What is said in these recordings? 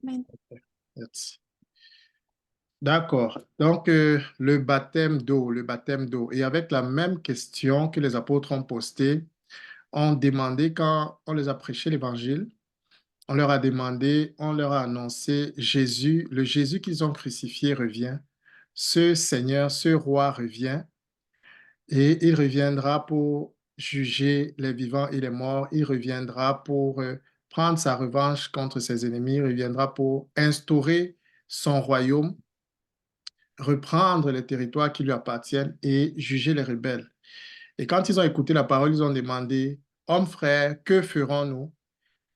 Amen. Yes. D'accord. Donc, le baptême d'eau, le baptême d'eau. Et avec la même question que les apôtres ont postée, ont demandé quand on les a prêché l'évangile, on leur a demandé, on leur a annoncé Jésus, le Jésus qu'ils ont crucifié revient. Ce Seigneur, ce roi revient et il reviendra pour juger les vivants et les morts. Il reviendra pour prendre sa revanche contre ses ennemis. Il reviendra pour instaurer son royaume, reprendre les territoires qui lui appartiennent et juger les rebelles. Et quand ils ont écouté la parole, ils ont demandé, Hommes frères, que ferons-nous?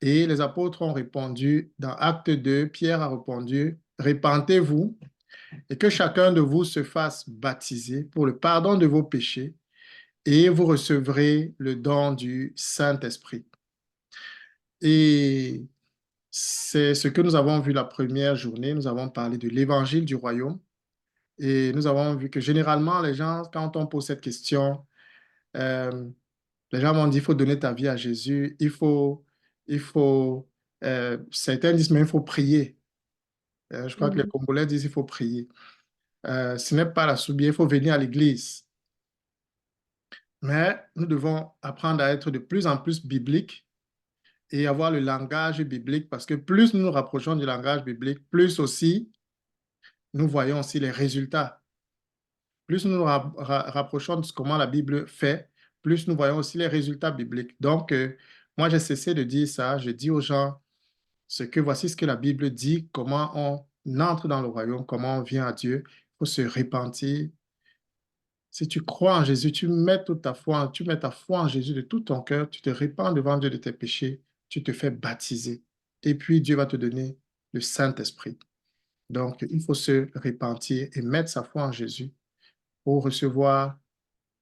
Et les apôtres ont répondu, dans Acte 2, Pierre a répondu, Repentez-vous et que chacun de vous se fasse baptiser pour le pardon de vos péchés et vous recevrez le don du Saint-Esprit. Et c'est ce que nous avons vu la première journée. Nous avons parlé de l'évangile du royaume et nous avons vu que généralement, les gens, quand on pose cette question, euh, les gens m'ont dit, il faut donner ta vie à Jésus, certains disent, mais il faut prier. Je crois que les Mhm. Congolais disent, il faut prier. Ce n'est pas la soubière, il faut venir à l'église. Mais nous devons apprendre à être de plus en plus bibliques et avoir le langage biblique parce que plus nous nous rapprochons du langage biblique, plus aussi nous voyons aussi les résultats. Plus nous nous rapprochons de comment la Bible fait, plus nous voyons aussi les résultats bibliques. Donc, moi, j'ai cessé de dire ça. Je dis aux gens voici ce que la Bible dit, comment on entre dans le royaume, comment on vient à Dieu. Il faut se repentir. Si tu crois en Jésus, tu mets ta foi en Jésus de tout ton cœur, tu te répands devant Dieu de tes péchés, tu te fais baptiser. Et puis Dieu va te donner le Saint-Esprit. Donc, il faut se repentir et mettre sa foi en Jésus pour recevoir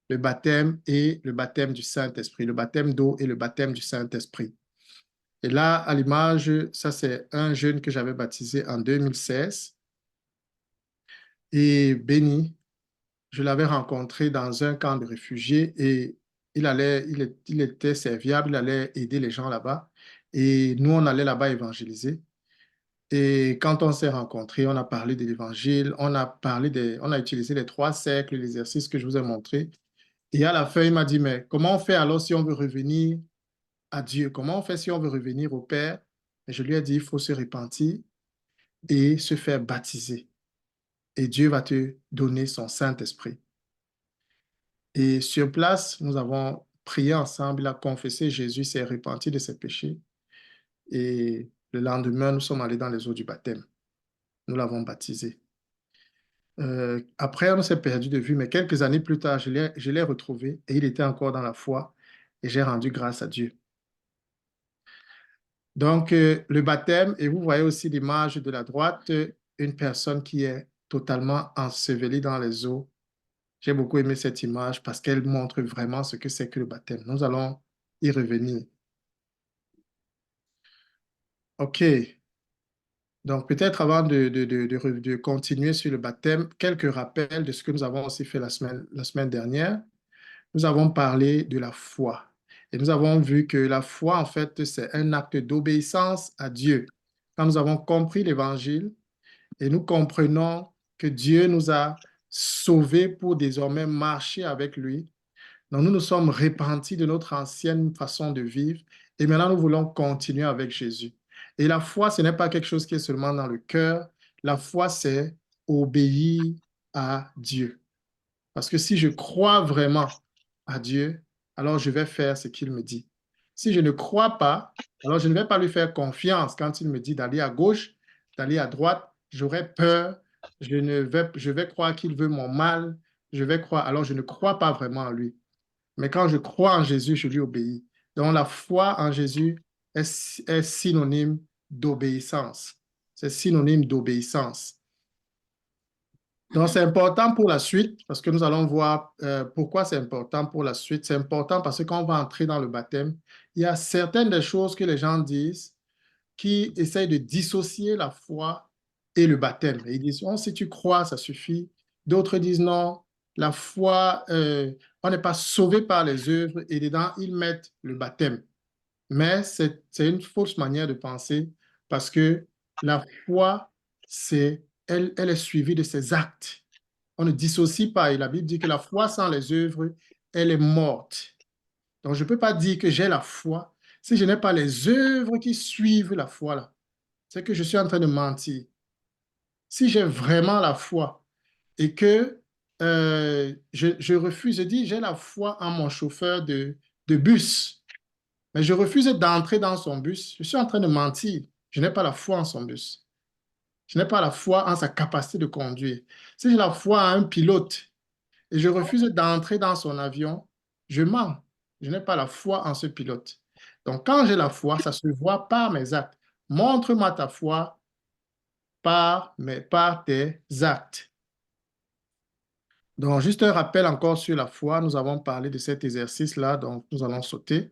le baptême et le baptême du Saint-Esprit, le baptême d'eau et le baptême du Saint-Esprit. Et là, à l'image, ça c'est un jeune que j'avais baptisé en 2016 et béni. Je l'avais rencontré dans un camp de réfugiés et il était serviable, il allait aider les gens là-bas. Et nous, on allait là-bas évangéliser. Et quand on s'est rencontrés, on a parlé de l'évangile, on a utilisé les 3 cercles, l'exercice que je vous ai montré. Et à la fin, il m'a dit, mais comment on fait alors si on veut revenir à Dieu? Comment on fait si on veut revenir au Père? Et je lui ai dit, il faut se repentir et se faire baptiser. Et Dieu va te donner son Saint-Esprit. Et sur place, nous avons prié ensemble, il a confessé Jésus, s'est repenti de ses péchés. Et le lendemain, nous sommes allés dans les eaux du baptême. Nous l'avons baptisé. Après, on s'est perdu de vue, mais quelques années plus tard, je l'ai retrouvé et il était encore dans la foi et j'ai rendu grâce à Dieu. Donc, le baptême, et vous voyez aussi l'image de la droite, une personne qui est totalement ensevelie dans les eaux. J'ai beaucoup aimé cette image parce qu'elle montre vraiment ce que c'est que le baptême. Nous allons y revenir. OK. Donc, peut-être avant de continuer sur le baptême, quelques rappels de ce que nous avons aussi fait la semaine dernière. Nous avons parlé de la foi. Et nous avons vu que la foi, en fait, c'est un acte d'obéissance à Dieu. Quand nous avons compris l'évangile et nous comprenons que Dieu nous a sauvés pour désormais marcher avec lui, donc nous nous sommes repentis de notre ancienne façon de vivre et maintenant nous voulons continuer avec Jésus. Et la foi, ce n'est pas quelque chose qui est seulement dans le cœur. La foi, c'est obéir à Dieu. Parce que si je crois vraiment à Dieu, alors je vais faire ce qu'il me dit. Si je ne crois pas, alors je ne vais pas lui faire confiance quand il me dit d'aller à gauche, d'aller à droite. J'aurai peur, je vais croire qu'il veut mon mal, je vais croire, alors je ne crois pas vraiment en lui. Mais quand je crois en Jésus, je lui obéis. Donc la foi en Jésus est synonyme d'obéissance. C'est synonyme d'obéissance. Donc, c'est important pour la suite, parce que nous allons voir pourquoi c'est important pour la suite. C'est important parce que quand on va entrer dans le baptême, il y a certaines des choses que les gens disent qui essayent de dissocier la foi et le baptême. Et ils disent, oh, si tu crois, ça suffit. D'autres disent, non, la foi, on n'est pas sauvé par les œuvres, et dedans, ils mettent le baptême. Mais c'est une fausse manière de penser parce que La foi, elle est suivie de ses actes. On ne dissocie pas. Et la Bible dit que la foi sans les œuvres, elle est morte. Donc, je ne peux pas dire que j'ai la foi si je n'ai pas les œuvres qui suivent la foi là. C'est que je suis en train de mentir. Si j'ai vraiment la foi et que je refuse, je dis, j'ai la foi en mon chauffeur de bus, mais je refuse d'entrer dans son bus, je suis en train de mentir. Je n'ai pas la foi en son bus. Je n'ai pas la foi en sa capacité de conduire. Si j'ai la foi en un pilote et je refuse d'entrer dans son avion, je mens. Je n'ai pas la foi en ce pilote. Donc, quand j'ai la foi, ça se voit par mes actes. Montre-moi ta foi par tes actes. Donc, juste un rappel encore sur la foi. Nous avons parlé de cet exercice-là, donc nous allons sauter.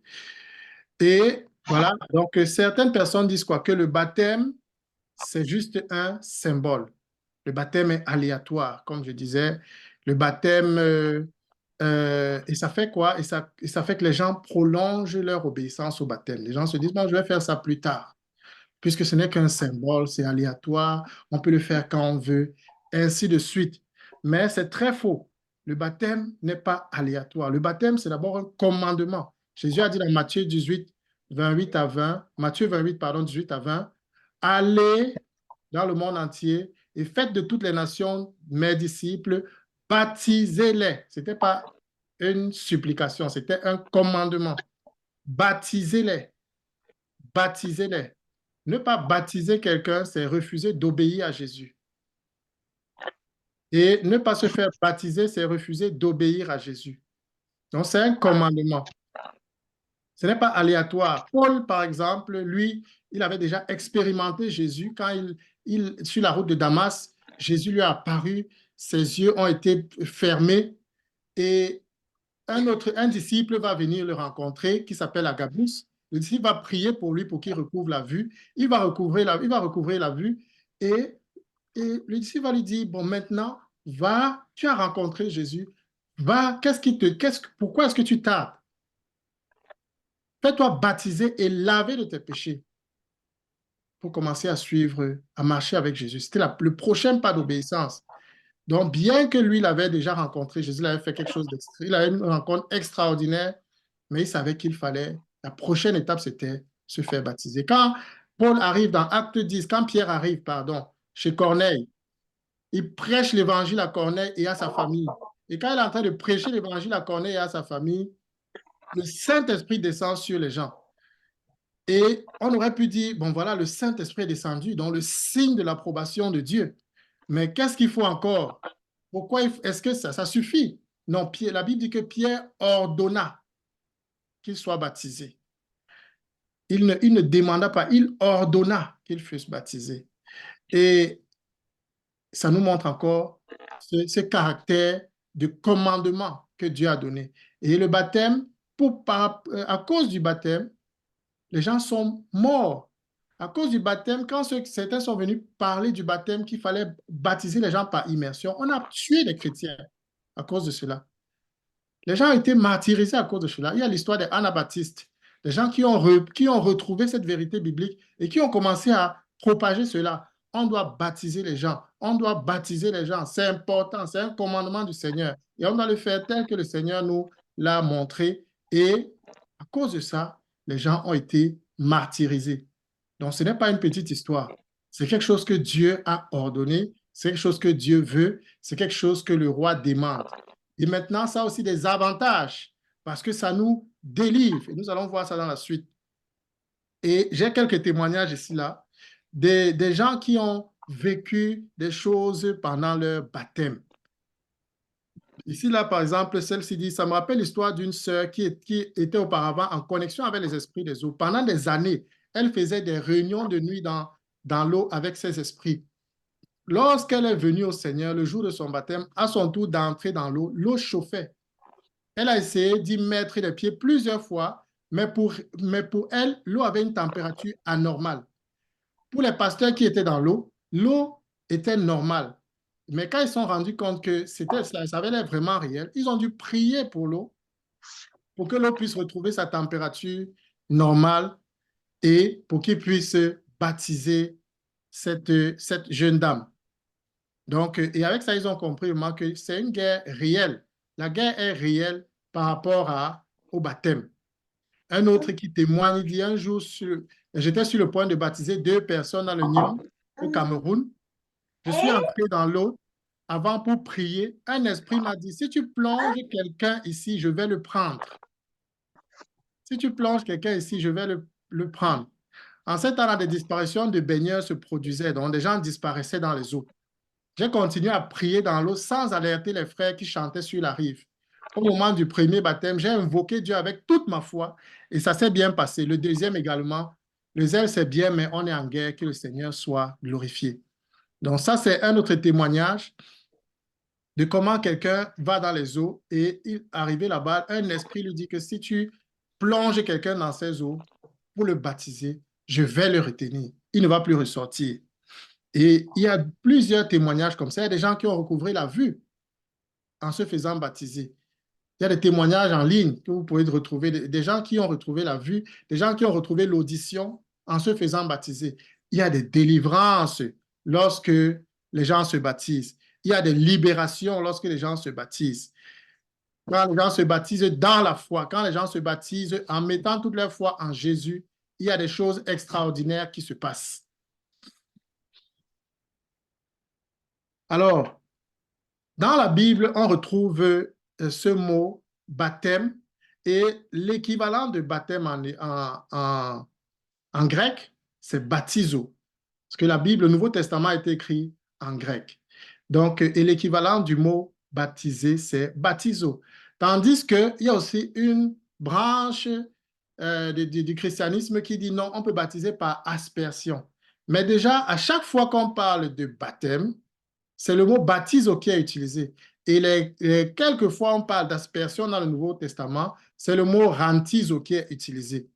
Et voilà, donc certaines personnes disent quoi? Que le baptême, c'est juste un symbole. Le baptême est aléatoire, comme je disais. Le baptême, et ça fait quoi? Et ça fait que les gens prolongent leur obéissance au baptême. Les gens se disent, bon, je vais faire ça plus tard, puisque ce n'est qu'un symbole, c'est aléatoire, on peut le faire quand on veut, ainsi de suite. Mais c'est très faux. Le baptême n'est pas aléatoire. Le baptême, c'est d'abord un commandement. Jésus a dit dans Matthieu 18, 28 à 20, Matthieu 28, pardon, 18 à 20, allez dans le monde entier et faites de toutes les nations mes disciples, baptisez-les. Ce n'était pas une supplication, c'était un commandement. Baptisez-les, baptisez-les. Ne pas baptiser quelqu'un, c'est refuser d'obéir à Jésus. Et ne pas se faire baptiser, c'est refuser d'obéir à Jésus. Donc, c'est un commandement. Ce n'est pas aléatoire. Paul, par exemple, lui, il avait déjà expérimenté Jésus quand sur la route de Damas, Jésus lui a apparu, ses yeux ont été fermés et un disciple va venir le rencontrer qui s'appelle Agabus. Le disciple va prier pour lui pour qu'il recouvre la vue. Il va recouvrir la vue et, et le disciple va lui dire, bon, maintenant, va, tu as rencontré Jésus, va, pourquoi est-ce que tu tardes? Fais-toi baptiser et laver de tes péchés pour commencer à suivre, à marcher avec Jésus. C'était le prochain pas d'obéissance. Donc, bien que lui l'avait déjà rencontré, Jésus l'avait fait quelque chose d'extra, il avait une rencontre extraordinaire, mais il savait qu'il fallait, la prochaine étape, c'était se faire baptiser. Quand Paul arrive dans Acte 10, quand Pierre arrive, pardon, chez Corneille, il prêche l'évangile à Corneille et à sa famille. Et quand il est en train de prêcher l'évangile à Corneille et à sa famille, le Saint-Esprit descend sur les gens. Et on aurait pu dire, bon voilà, le Saint-Esprit est descendu, donc le signe de l'approbation de Dieu. Mais qu'est-ce qu'il faut encore? Pourquoi est-ce que ça suffit? Non, la Bible dit que Pierre ordonna qu'il soit baptisé. Il ne demanda pas, il ordonna qu'il fût baptisé. Et ça nous montre encore ce caractère de commandement que Dieu a donné. Et le baptême, à cause du baptême, les gens sont morts. À cause du baptême, quand certains sont venus parler du baptême, qu'il fallait baptiser les gens par immersion, on a tué les chrétiens à cause de cela. Les gens ont été martyrisés à cause de cela. Il y a l'histoire des anabaptistes, des gens qui ont retrouvé cette vérité biblique et qui ont commencé à propager cela. On doit baptiser les gens. On doit baptiser les gens. C'est important. C'est un commandement du Seigneur. Et on doit le faire tel que le Seigneur nous l'a montré. Et à cause de ça, les gens ont été martyrisés. Donc, ce n'est pas une petite histoire. C'est quelque chose que Dieu a ordonné. C'est quelque chose que Dieu veut. C'est quelque chose que le roi demande. Et maintenant, ça a aussi des avantages parce que ça nous délivre. Et nous allons voir ça dans la suite. Et j'ai quelques témoignages ici, là, des gens qui ont vécu des choses pendant leur baptême. Ici, là, par exemple, celle-ci dit, ça me rappelle l'histoire d'une sœur qui était auparavant en connexion avec les esprits des eaux. Pendant des années, elle faisait des réunions de nuit dans l'eau avec ses esprits. Lorsqu'elle est venue au Seigneur, le jour de son baptême, à son tour d'entrer dans l'eau, l'eau chauffait. Elle a essayé d'y mettre les pieds plusieurs fois, mais pour elle, l'eau avait une température anormale. Pour les pasteurs qui étaient dans l'eau était normale. Mais quand ils se sont rendus compte que ça avait l'air vraiment réel, ils ont dû prier pour l'eau, pour que l'eau puisse retrouver sa température normale et pour qu'ils puissent baptiser cette jeune dame. Donc, et avec ça, ils ont compris vraiment que c'est une guerre réelle. La guerre est réelle par rapport au baptême. Un autre qui témoigne, il dit un jour, j'étais sur le point de baptiser 2 personnes dans le Nyon, au Cameroun. Je suis entré dans l'eau avant pour prier. Un esprit m'a dit, si tu plonges quelqu'un ici, je vais le prendre. Si tu plonges quelqu'un ici, je vais le prendre. En ce temps-là, des disparitions de baigneurs se produisaient, donc des gens disparaissaient dans les eaux. J'ai continué à prier dans l'eau sans alerter les frères qui chantaient sur la rive. Au moment du premier baptême, j'ai invoqué Dieu avec toute ma foi et ça s'est bien passé. Le deuxième également, le zèle c'est bien, mais on est en guerre, que le Seigneur soit glorifié. Donc ça, c'est un autre témoignage de comment quelqu'un va dans les eaux et arrivé là-bas, un esprit lui dit que si tu plonges quelqu'un dans ces eaux pour le baptiser, je vais le retenir. Il ne va plus ressortir. Et il y a plusieurs témoignages comme ça. Il y a des gens qui ont recouvré la vue en se faisant baptiser. Il y a des témoignages en ligne que vous pouvez retrouver, des gens qui ont retrouvé la vue, des gens qui ont retrouvé l'audition en se faisant baptiser. Il y a des délivrances lorsque les gens se baptisent. Il y a des libérations lorsque les gens se baptisent. Quand les gens se baptisent dans la foi, quand les gens se baptisent en mettant toute leur foi en Jésus, il y a des choses extraordinaires qui se passent. Alors, dans la Bible, on retrouve ce mot baptême et l'équivalent de baptême en grec, c'est baptizo. Parce que la Bible, le Nouveau Testament a été écrit en grec. Donc, et l'équivalent du mot baptiser, c'est baptizo. Tandis qu'il y a aussi une branche du christianisme qui dit non, on peut baptiser par aspersion. Mais déjà, à chaque fois qu'on parle de baptême, c'est le mot baptizo qui est utilisé. Et quelques fois on parle d'aspersion dans le Nouveau Testament, c'est le mot rantizo qui est utilisé.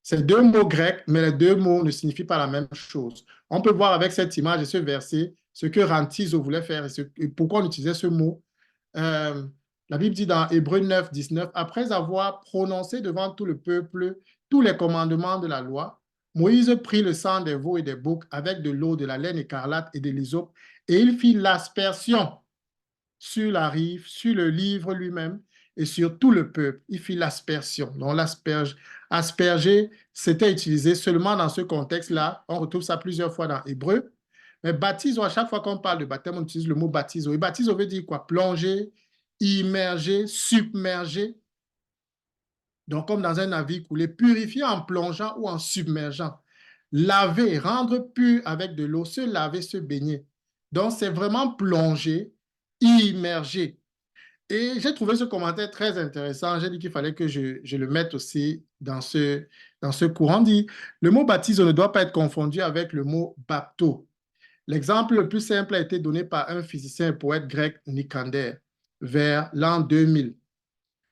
C'est 2 mots grecs, mais les 2 mots ne signifient pas la même chose. On peut voir avec cette image et ce verset ce que rantizo voulait faire et pourquoi on utilisait ce mot. La Bible dit dans Hébreux 9, 19, après avoir prononcé devant tout le peuple tous les commandements de la loi, Moïse prit le sang des veaux et des boucs avec de l'eau, de la laine écarlate et de l'hysope, et il fit l'aspersion sur la rive, sur le livre lui-même et sur tout le peuple. Il fit l'aspersion. Donc asperger, c'était utilisé seulement dans ce contexte-là. On retrouve ça plusieurs fois dans Hébreu. Mais baptiso, à chaque fois qu'on parle de baptême, on utilise le mot baptiso. Et baptiso veut dire quoi? Plonger, immerger, submerger. Donc, comme dans un navire coulé, purifier en plongeant ou en submergeant. Laver, rendre pur avec de l'eau, se laver, se baigner. Donc, c'est vraiment plonger, immerger. Et j'ai trouvé ce commentaire très intéressant. J'ai dit qu'il fallait que je le mette aussi dans ce courant. On dit, le mot baptise ne doit pas être confondu avec le mot bapto. L'exemple le plus simple a été donné par un physicien et poète grec, Nicander, vers l'an 2000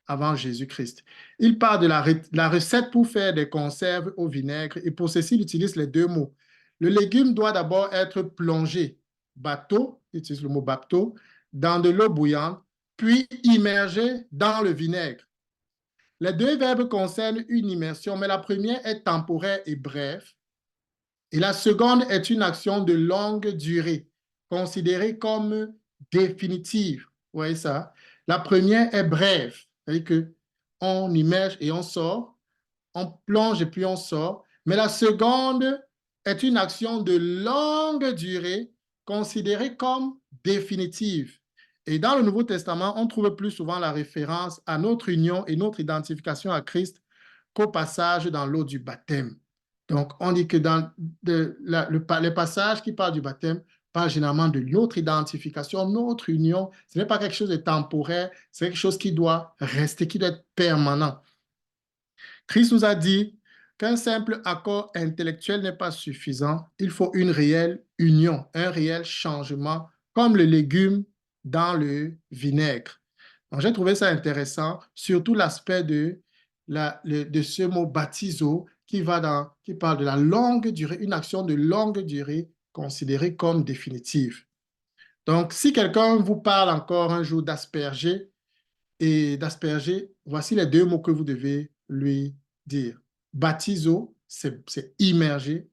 avant Jésus-Christ. Il parle de la recette pour faire des conserves au vinaigre et pour ceci, il utilise les 2 mots. Le légume doit d'abord être plongé, bateau, il utilise le mot bapto, dans de l'eau bouillante, puis immergé dans le vinaigre. Les 2 verbes concernent une immersion, mais la première est temporaire et brève, et la seconde est une action de longue durée, considérée comme définitive. Vous voyez ça? La première est brève, c'est-à-dire qu'on immerge et on sort, on plonge et puis on sort. Mais la seconde est une action de longue durée, considérée comme définitive. Et dans le Nouveau Testament, on trouve plus souvent la référence à notre union et notre identification à Christ qu'au passage dans l'eau du baptême. Donc, on dit que dans les passages qui parlent du baptême parlent généralement de notre identification, notre union. Ce n'est pas quelque chose de temporaire, c'est quelque chose qui doit rester, qui doit être permanent. Christ nous a dit qu'un simple accord intellectuel n'est pas suffisant. Il faut une réelle union, un réel changement, comme le légume dans le vinaigre. Donc, j'ai trouvé ça intéressant, surtout l'aspect de ce mot baptizo qui parle de la longue durée, une action de longue durée considérée comme définitive. Donc, si quelqu'un vous parle encore un jour d'asperger, voici les 2 mots que vous devez lui dire. Baptizo, c'est immerger.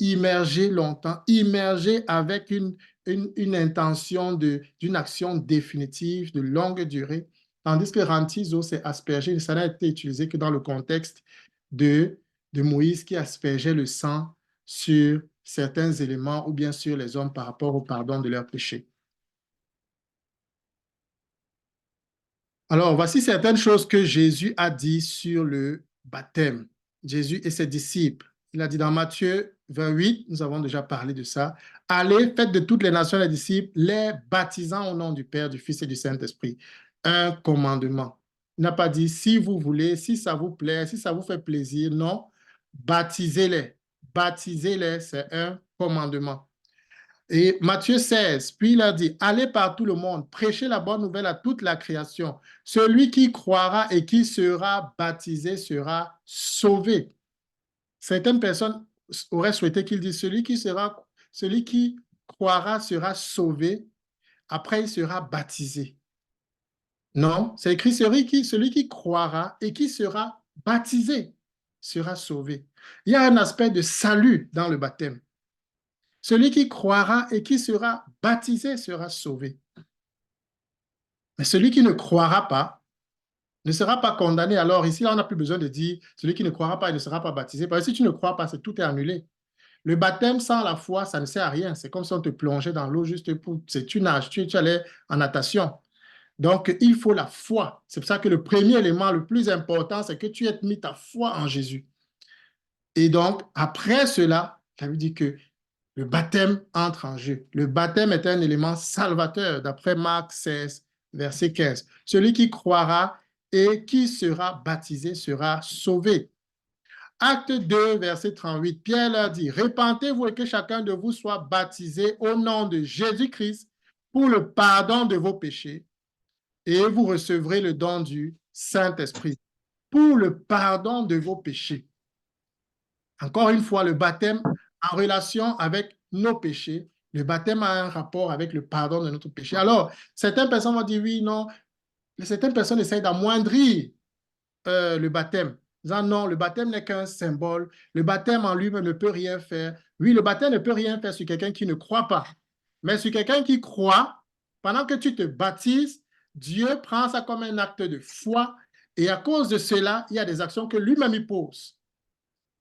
immergé longtemps, immergé avec une intention d'une action définitive, de longue durée, tandis que rantizo, c'est asperger, ça n'a été utilisé que dans le contexte de, de Moïse qui aspergeait le sang sur certains éléments ou bien sur les hommes par rapport au pardon de leurs péchés. Alors, voici certaines choses que Jésus a dit sur le baptême. Jésus et ses disciples. Il a dit dans Matthieu 28, nous avons déjà parlé de ça, allez, faites de toutes les nations les disciples, les baptisant au nom du Père, du Fils et du Saint-Esprit. Un commandement. Il n'a pas dit si vous voulez, si ça vous plaît, si ça vous fait plaisir. Non, baptisez-les. Baptisez-les, c'est un commandement. Et Matthieu 16, puis il a dit, allez par tout le monde, prêchez la bonne nouvelle à toute la création. Celui qui croira et qui sera baptisé sera sauvé. Certaines personnes auraient souhaité qu'il dise, celui qui croira sera sauvé, après il sera baptisé. Non, c'est écrit, celui qui croira et qui sera baptisé sera sauvé. Il y a un aspect de salut dans le baptême. Celui qui croira et qui sera baptisé sera sauvé. Mais celui qui ne croira pas ne sera pas condamné. Alors ici, là, on n'a plus besoin de dire celui qui ne croira pas et ne sera pas baptisé. Parce que si tu ne crois pas, tout est annulé. Le baptême sans la foi, ça ne sert à rien. C'est comme si on te plongeait dans l'eau juste pour... Tu nages, tu allais en natation. Donc, il faut la foi. C'est pour ça que le premier élément, le plus important, c'est que tu aies mis ta foi en Jésus. Et donc, après cela, ça veut dire que le baptême entre en jeu. Le baptême est un élément salvateur, d'après Marc 16, verset 15. Celui qui croira et qui sera baptisé sera sauvé. Acte 2, verset 38, Pierre leur dit, répentez-vous et que chacun de vous soit baptisé au nom de Jésus-Christ pour le pardon de vos péchés et vous recevrez le don du Saint-Esprit pour le pardon de vos péchés. Encore une fois, le baptême en relation avec nos péchés, le baptême a un rapport avec le pardon de notre péché. Alors, certaines personnes vont dire oui, non, mais certaines personnes essayent d'amoindrir le baptême. Disant non, le baptême n'est qu'un symbole. Le baptême en lui-même ne peut rien faire. Oui, le baptême ne peut rien faire sur quelqu'un qui ne croit pas. Mais sur quelqu'un qui croit, pendant que tu te baptises, Dieu prend ça comme un acte de foi. Et à cause de cela, il y a des actions que lui-même il pose.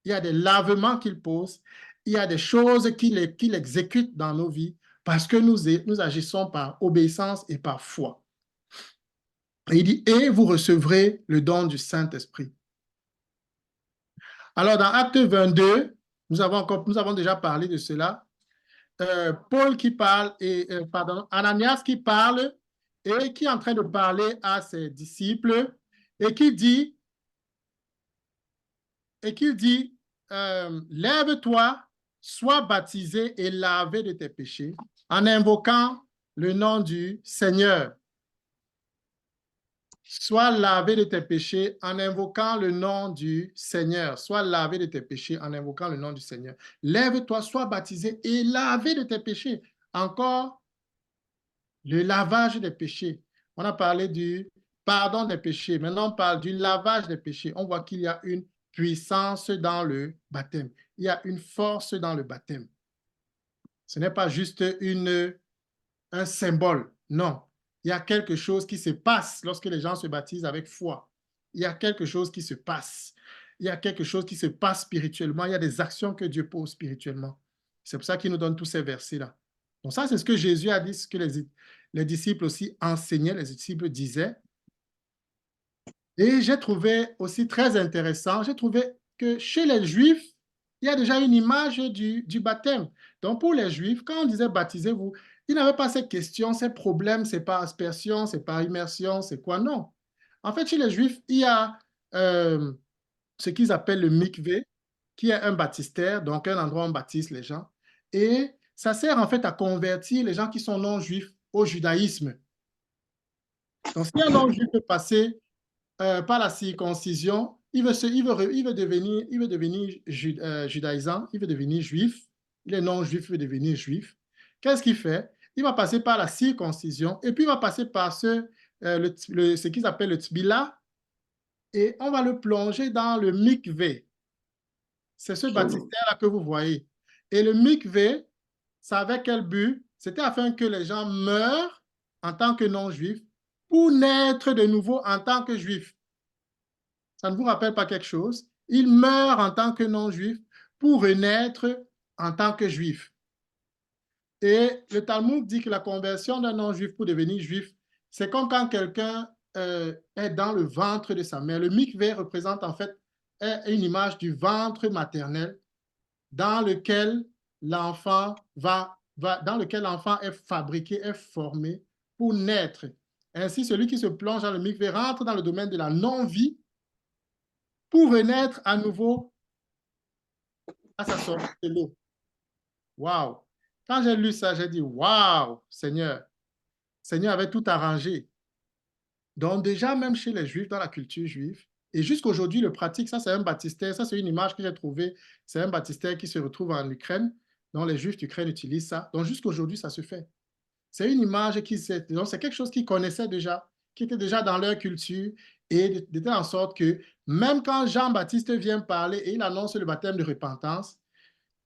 Il y a des lavements qu'il pose. Il y a des choses qu'il exécute dans nos vies parce que nous agissons par obéissance et par foi. Et il dit, et vous recevrez le don du Saint-Esprit. Alors, dans Acte 22, nous avons déjà parlé de cela. Paul qui parle, Ananias qui parle et qui est en train de parler à ses disciples et qui dit, lève-toi, sois baptisé et lavé de tes péchés en invoquant le nom du Seigneur. Sois lavé de tes péchés en invoquant le nom du Seigneur. Sois lavé de tes péchés en invoquant le nom du Seigneur. Lève-toi, sois baptisé et lavé de tes péchés. Encore, le lavage des péchés. On a parlé du pardon des péchés. Maintenant, on parle du lavage des péchés. On voit qu'il y a une puissance dans le baptême. Il y a une force dans le baptême. Ce n'est pas juste un symbole. Non. Il y a quelque chose qui se passe lorsque les gens se baptisent avec foi. Il y a quelque chose qui se passe. Il y a quelque chose qui se passe spirituellement. Il y a des actions que Dieu pose spirituellement. C'est pour ça qu'il nous donne tous ces versets-là. Donc ça, c'est ce que Jésus a dit, ce que les disciples aussi enseignaient, les disciples disaient. Et j'ai trouvé aussi très intéressant, j'ai trouvé que chez les Juifs, il y a déjà une image du baptême. Donc pour les Juifs, quand on disait baptisez-vous, ils n'avaient pas ces questions, ces problèmes, c'est pas aspersion, c'est pas immersion, c'est quoi? Non. En fait, chez les Juifs, il y a ce qu'ils appellent le mikvé, qui est un baptistère, donc un endroit où on baptise les gens. Et ça sert en fait à convertir les gens qui sont non-juifs au judaïsme. Donc si un non-juif peut passer par la circoncision, il veut devenir judaïsant, il veut devenir juif, il est non-juif, il veut devenir juif. Qu'est-ce qu'il fait? Il va passer par la circoncision et puis il va passer par ce qu'ils appellent le tbila et on va le plonger dans le mikvé. C'est ce baptistère-là que vous voyez. Et le mikvé, ça avait quel but? C'était afin que les gens meurent en tant que non-juifs pour naître de nouveau en tant que juifs. Ça ne vous rappelle pas quelque chose? Ils meurent en tant que non-juifs pour renaître en tant que juifs. Et le Talmud dit que la conversion d'un non-juif pour devenir juif, c'est comme quand quelqu'un est dans le ventre de sa mère. Le mikvé représente en fait une image du ventre maternel dans lequel l'enfant dans lequel l'enfant est fabriqué, est formé pour naître. Ainsi, celui qui se plonge dans le mikvé rentre dans le domaine de la non-vie pour renaître à nouveau à sa sortie de l'eau. Waouh! Quand j'ai lu ça, j'ai dit waouh, Seigneur. Seigneur avait tout arrangé. Donc déjà, même chez les Juifs, dans la culture juive, et jusqu'aujourd'hui, le pratique, ça c'est un baptistère, ça c'est une image que j'ai trouvée, c'est un baptistère qui se retrouve en Ukraine, dont les Juifs d'Ukraine utilisent ça. Donc jusqu'aujourd'hui, ça se fait. C'est une image qui, donc c'est quelque chose qu'ils connaissaient déjà, qui était déjà dans leur culture, et de telle en sorte que même quand Jean-Baptiste vient parler et il annonce le baptême de repentance,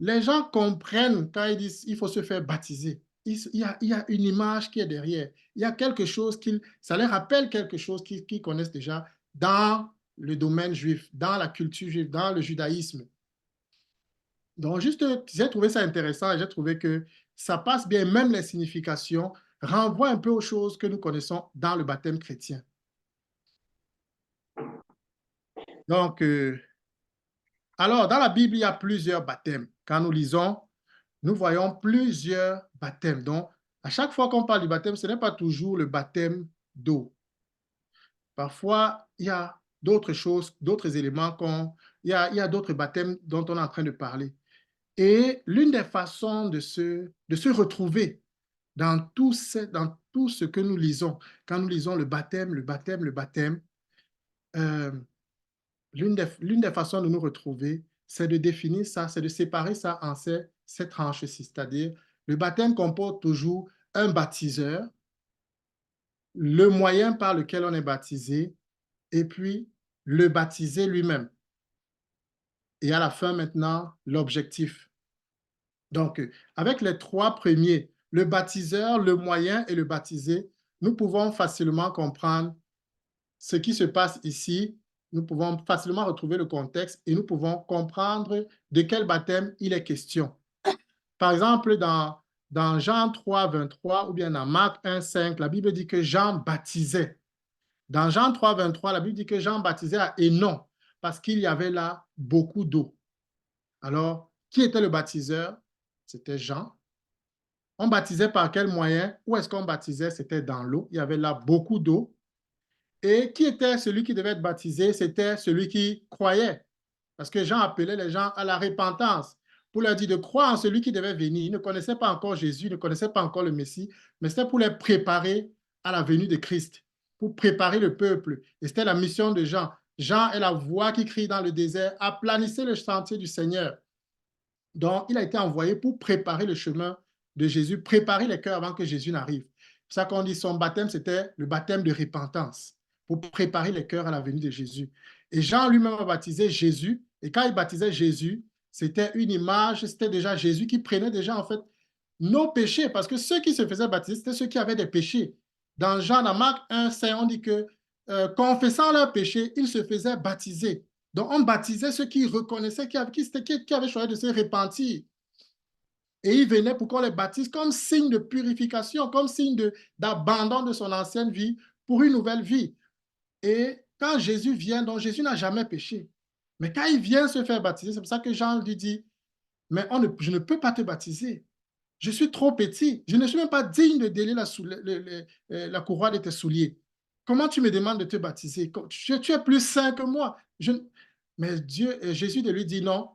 les gens comprennent quand ils disent il faut se faire baptiser. Il y a une image qui est derrière. Il y a quelque chose ça leur rappelle quelque chose qu'ils connaissent déjà dans le domaine juif, dans la culture juive, dans le judaïsme. Donc, juste, j'ai trouvé ça intéressant et j'ai trouvé que ça passe bien, même les significations renvoient un peu aux choses que nous connaissons dans le baptême chrétien. Donc, alors, dans la Bible, il y a plusieurs baptêmes. Quand nous lisons, nous voyons plusieurs baptêmes. Donc, à chaque fois qu'on parle du baptême, ce n'est pas toujours le baptême d'eau. Parfois, il y a d'autres choses, d'autres éléments, il y a d'autres baptêmes dont on est en train de parler. Et l'une des façons de se retrouver dans tout ce que nous lisons, quand nous lisons le baptême, euh, l'une des façons de nous retrouver, c'est de définir ça, c'est de séparer ça en ces tranches-ci. C'est-à-dire, le baptême comporte toujours un baptiseur, le moyen par lequel on est baptisé, et puis le baptisé lui-même. Et à la fin, maintenant, l'objectif. Donc, avec les trois premiers, le baptiseur, le moyen et le baptisé, nous pouvons facilement comprendre ce qui se passe ici. Nous pouvons facilement retrouver le contexte et nous pouvons comprendre de quel baptême il est question. Par exemple, dans Jean 3, 23 ou bien dans Marc 1, 5, la Bible dit que Jean baptisait. Dans Jean 3, 23, la Bible dit que Jean baptisait à Hénon parce qu'il y avait là beaucoup d'eau. Alors, qui était le baptiseur? C'était Jean. On baptisait par quel moyen? Où est-ce qu'on baptisait? C'était dans l'eau. Il y avait là beaucoup d'eau. Et qui était celui qui devait être baptisé? C'était celui qui croyait. Parce que Jean appelait les gens à la repentance pour leur dire de croire en celui qui devait venir. Ils ne connaissaient pas encore Jésus, ils ne connaissaient pas encore le Messie, mais c'était pour les préparer à la venue de Christ, pour préparer le peuple. Et c'était la mission de Jean. Jean est la voix qui crie dans le désert, aplanissez le sentier du Seigneur. Donc, il a été envoyé pour préparer le chemin de Jésus, préparer les cœurs avant que Jésus n'arrive. C'est ça qu'on dit, son baptême, c'était le baptême de repentance, pour préparer les cœurs à la venue de Jésus. Et Jean lui-même a baptisé Jésus, et quand il baptisait Jésus, c'était une image, c'était déjà Jésus qui prenait déjà en fait nos péchés, parce que ceux qui se faisaient baptiser, c'était ceux qui avaient des péchés. Dans Marc 1, 5, on dit que confessant leurs péchés, ils se faisaient baptiser. Donc, on baptisait ceux qui reconnaissaient, qui avaient choisi de se repentir. Et ils venaient pour qu'on les baptise comme signe de purification, comme signe d'abandon de son ancienne vie pour une nouvelle vie. Et quand Jésus vient, donc Jésus n'a jamais péché. Mais quand il vient se faire baptiser, c'est pour ça que Jean lui dit, mais je ne peux pas te baptiser. Je suis trop petit. Je ne suis même pas digne de délier la courroie de tes souliers. Comment tu me demandes de te baptiser? Tu es plus saint que moi. Mais Jésus de lui dit non,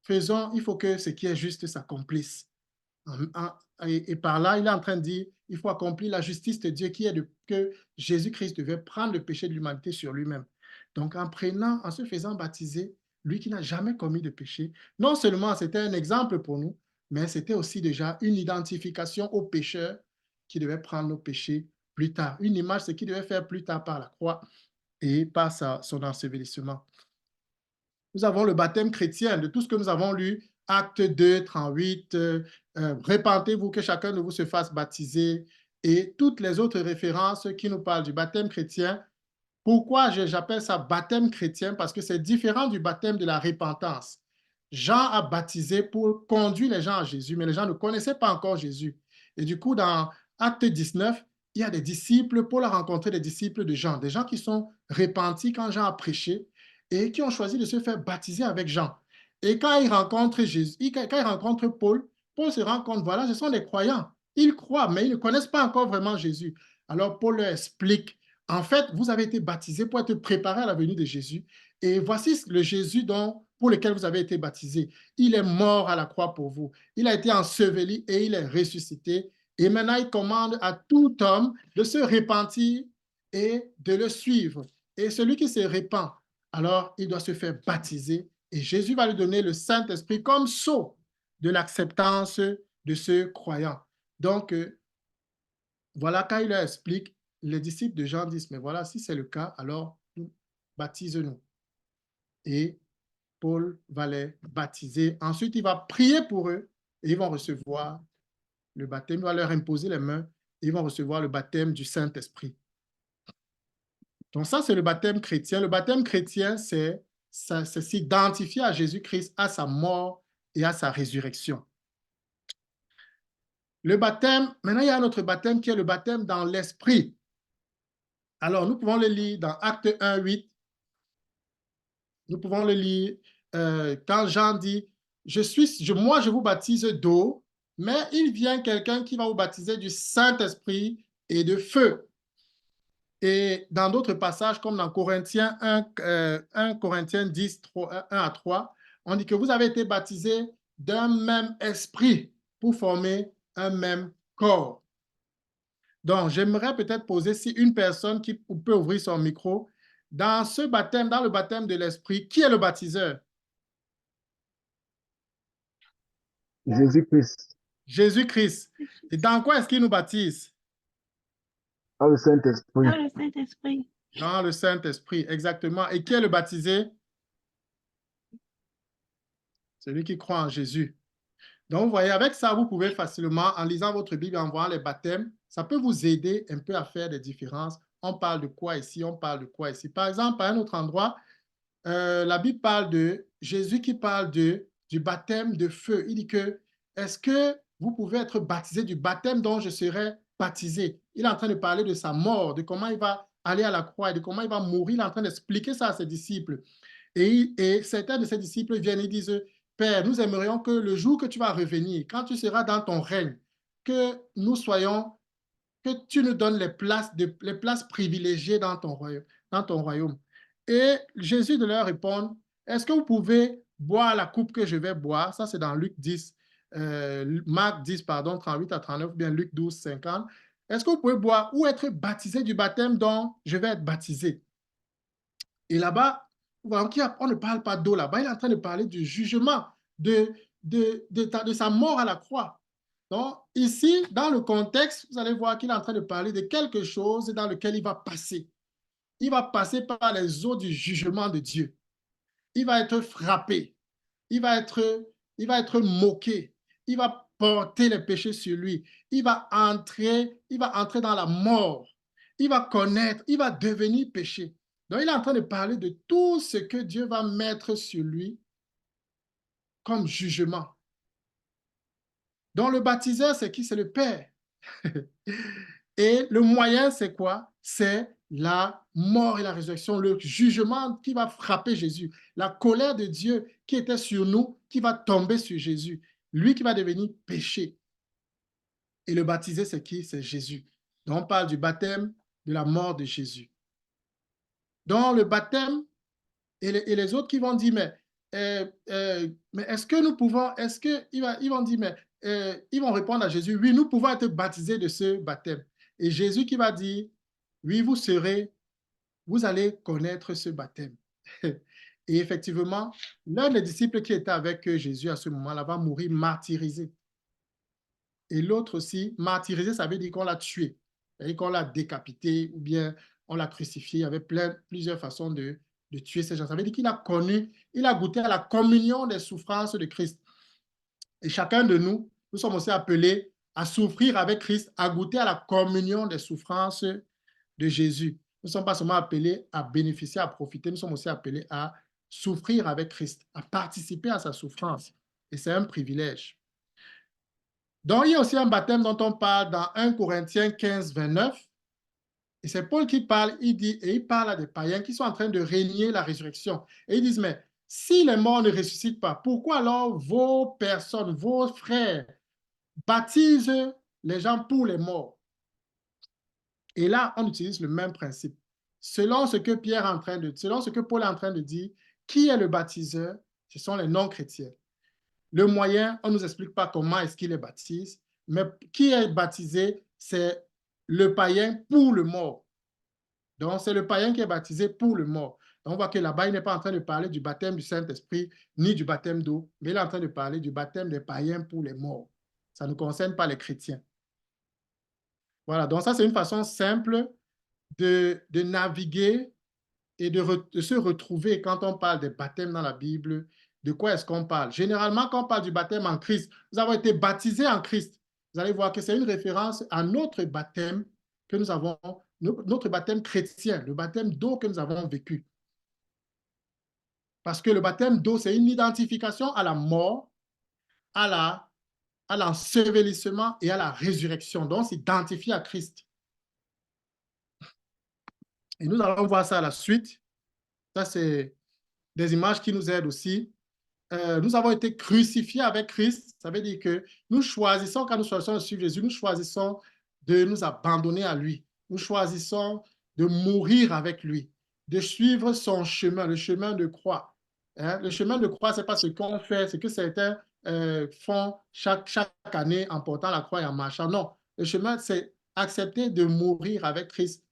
il faut que ce qui est juste s'accomplisse. Et par là, il est en train de dire, il faut accomplir la justice de Dieu qui est que Jésus-Christ devait prendre le péché de l'humanité sur lui-même. Donc, en se faisant baptiser, lui qui n'a jamais commis de péché, non seulement c'était un exemple pour nous, mais c'était aussi déjà une identification aux pécheurs qui devaient prendre nos péchés plus tard. Une image, ce qu'il devait faire plus tard par la croix et par son ensevelissement. Nous avons le baptême chrétien, de tout ce que nous avons lu Acte 2, 38, répentez-vous que chacun de vous se fasse baptiser et toutes les autres références qui nous parlent du baptême chrétien. Pourquoi j'appelle ça baptême chrétien? Parce que c'est différent du baptême de la repentance. Jean a baptisé pour conduire les gens à Jésus, mais les gens ne connaissaient pas encore Jésus. Et du coup, dans Acte 19, il y a des disciples, Paul a rencontré des disciples de Jean, des gens qui sont repentis quand Jean a prêché et qui ont choisi de se faire baptiser avec Jean. Et quand ils rencontrent Jésus, quand ils rencontrent Paul, Paul se rend compte, voilà, ce sont des croyants. Ils croient, mais ils ne connaissent pas encore vraiment Jésus. Alors Paul leur explique, en fait, vous avez été baptisés pour être préparés à la venue de Jésus. Et voici le Jésus pour lequel vous avez été baptisés. Il est mort à la croix pour vous. Il a été enseveli et il est ressuscité. Et maintenant, il commande à tout homme de se repentir et de le suivre. Et celui qui se repent, alors il doit se faire baptiser. Et Jésus va lui donner le Saint-Esprit comme sceau de l'acceptance de ce croyant. Donc, voilà, quand il leur explique, les disciples de Jean disent, mais voilà, si c'est le cas, alors baptise-nous. Et Paul va les baptiser. Ensuite, il va prier pour eux et ils vont recevoir le baptême. Il va leur imposer les mains et ils vont recevoir le baptême du Saint-Esprit. Donc ça, c'est le baptême chrétien. Le baptême chrétien, c'est s'identifier à Jésus-Christ, à sa mort et à sa résurrection. Le baptême, maintenant, il y a un autre baptême qui est le baptême dans l'Esprit. Alors, nous pouvons le lire dans Acte 1, 8. Nous pouvons le lire quand Jean dit, moi, je vous baptise d'eau, mais il vient quelqu'un qui va vous baptiser du Saint-Esprit et de feu. Et dans d'autres passages, comme dans Corinthiens 1 Corinthiens 10, 3, 1 à 3, on dit que vous avez été baptisés d'un même esprit pour former un même corps. Donc, j'aimerais peut-être poser si une personne qui peut ouvrir son micro, dans ce baptême, dans le baptême de l'esprit, qui est le baptiseur? Jésus-Christ. Jésus-Christ. Et dans quoi est-ce qu'il nous baptise? Dans le Saint-Esprit. Dans le Saint-Esprit. Dans le Saint-Esprit, exactement. Et qui est le baptisé? Celui qui croit en Jésus. Donc, vous voyez, avec ça, vous pouvez facilement, en lisant votre Bible et en voyant les baptêmes, ça peut vous aider un peu à faire des différences. On parle de quoi ici? On parle de quoi ici? Par exemple, à un autre endroit, la Bible parle de Jésus qui parle du baptême de feu. Il dit que, est-ce que vous pouvez être baptisé du baptême dont je serai baptisé? Il est en train de parler de sa mort, de comment il va aller à la croix, de comment il va mourir. Il est en train d'expliquer ça à ses disciples. Et certains de ses disciples viennent et disent, Père, nous aimerions que le jour que tu vas revenir, quand tu seras dans ton règne, que nous soyons, que tu nous donnes les places privilégiées dans ton royaume. Et Jésus de leur répondre, est-ce que vous pouvez boire la coupe que je vais boire? Ça, c'est dans Luc 10, Marc 10, pardon, 38 à 39, ou bien Luc 12, 50. Est-ce que vous pouvez boire ou être baptisé du baptême dont je vais être baptisé? Et là-bas, on ne parle pas d'eau là-bas, il est en train de parler du jugement, de sa mort à la croix. Donc, ici, dans le contexte, vous allez voir qu'il est en train de parler de quelque chose dans lequel il va passer. Il va passer par les eaux du jugement de Dieu. Il va être frappé. Il va être moqué. Il va porter les péchés sur lui. Il va entrer dans la mort. Il va connaître, il va devenir péché. Donc, il est en train de parler de tout ce que Dieu va mettre sur lui comme jugement. Donc, le baptiseur, c'est qui? C'est le Père. Et le moyen, c'est quoi? C'est la mort et la résurrection, le jugement qui va frapper Jésus, la colère de Dieu qui était sur nous, qui va tomber sur Jésus, lui qui va devenir péché. Et le baptisé, c'est qui? C'est Jésus. Donc, on parle du baptême, de la mort de Jésus. Donc, le baptême, et les autres qui vont dire, mais est-ce que nous pouvons, ils vont dire, ils vont répondre à Jésus, oui, nous pouvons être baptisés de ce baptême. Et Jésus qui va dire, oui, vous allez connaître ce baptême. Et effectivement, l'un des disciples qui était avec Jésus à ce moment-là va mourir martyrisé. Et l'autre aussi, martyrisé, ça veut dire qu'on l'a tué, c'est-à-dire qu'on l'a décapité ou bien on l'a crucifié. Il y avait plusieurs façons de tuer ces gens. Ça veut dire qu'il a connu, il a goûté à la communion des souffrances de Christ. Et chacun de nous, nous sommes aussi appelés à souffrir avec Christ, à goûter à la communion des souffrances de Jésus. Nous ne sommes pas seulement appelés à bénéficier, à profiter, nous sommes aussi appelés à souffrir avec Christ, à participer à sa souffrance. Et c'est un privilège. Donc, il y a aussi un baptême dont on parle dans 1 Corinthiens 15, 29. Et c'est Paul qui parle, il dit, et il parle à des païens qui sont en train de régner la résurrection. Et ils disent, mais si les morts ne ressuscitent pas, pourquoi alors vos personnes, vos frères, baptisent les gens pour les morts? Et là, on utilise le même principe. Selon ce que Pierre est en train de, selon ce que Paul est en train de dire, qui est le baptiseur? Ce sont les non-chrétiens. Le moyen, on ne nous explique pas comment est-ce qu'il les baptise, mais qui est baptisé, c'est le païen pour le mort. Donc, c'est le païen qui est baptisé pour le mort. Donc, on voit que là-bas, il n'est pas en train de parler du baptême du Saint-Esprit, ni du baptême d'eau, mais il est en train de parler du baptême des païens pour les morts. Ça ne concerne pas les chrétiens. Voilà, donc ça, c'est une façon simple de naviguer et de se retrouver quand on parle des baptêmes dans la Bible. De quoi est-ce qu'on parle? Généralement, quand on parle du baptême en Christ, nous avons été baptisés en Christ. Vous allez voir que c'est une référence à notre baptême que nous avons, notre baptême chrétien, le baptême d'eau que nous avons vécu. Parce que le baptême d'eau, c'est une identification à la mort, à l'ensevelissement et à la résurrection. Donc, on s'identifie à Christ. Et nous allons voir ça à la suite. Ça, c'est des images qui nous aident aussi. Nous avons été crucifiés avec Christ. Ça veut dire que nous choisissons, quand nous choisissons de suivre Jésus, nous choisissons de nous abandonner à lui. Nous choisissons de mourir avec lui, de suivre son chemin, le chemin de croix. Hein? Le chemin de croix, ce n'est pas ce qu'on fait, ce que certains font chaque année en portant la croix et en marchant. Non, le chemin, c'est accepter de mourir avec Christ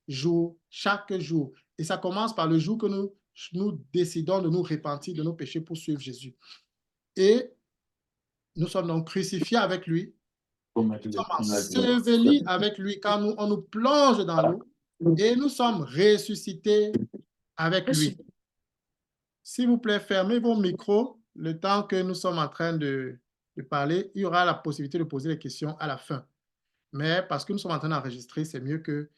chaque jour. Et ça commence par le jour que nous décidons de nous repentir de nos péchés pour suivre Jésus. Et nous sommes donc crucifiés avec lui, nous sommes ensevelis avec lui quand on nous plonge dans l'eau et nous sommes ressuscités avec lui. S'il vous plaît, fermez vos micros le temps que nous sommes en train de parler. Il y aura la possibilité de poser des questions à la fin. Mais parce que nous sommes en train d'enregistrer, c'est mieux que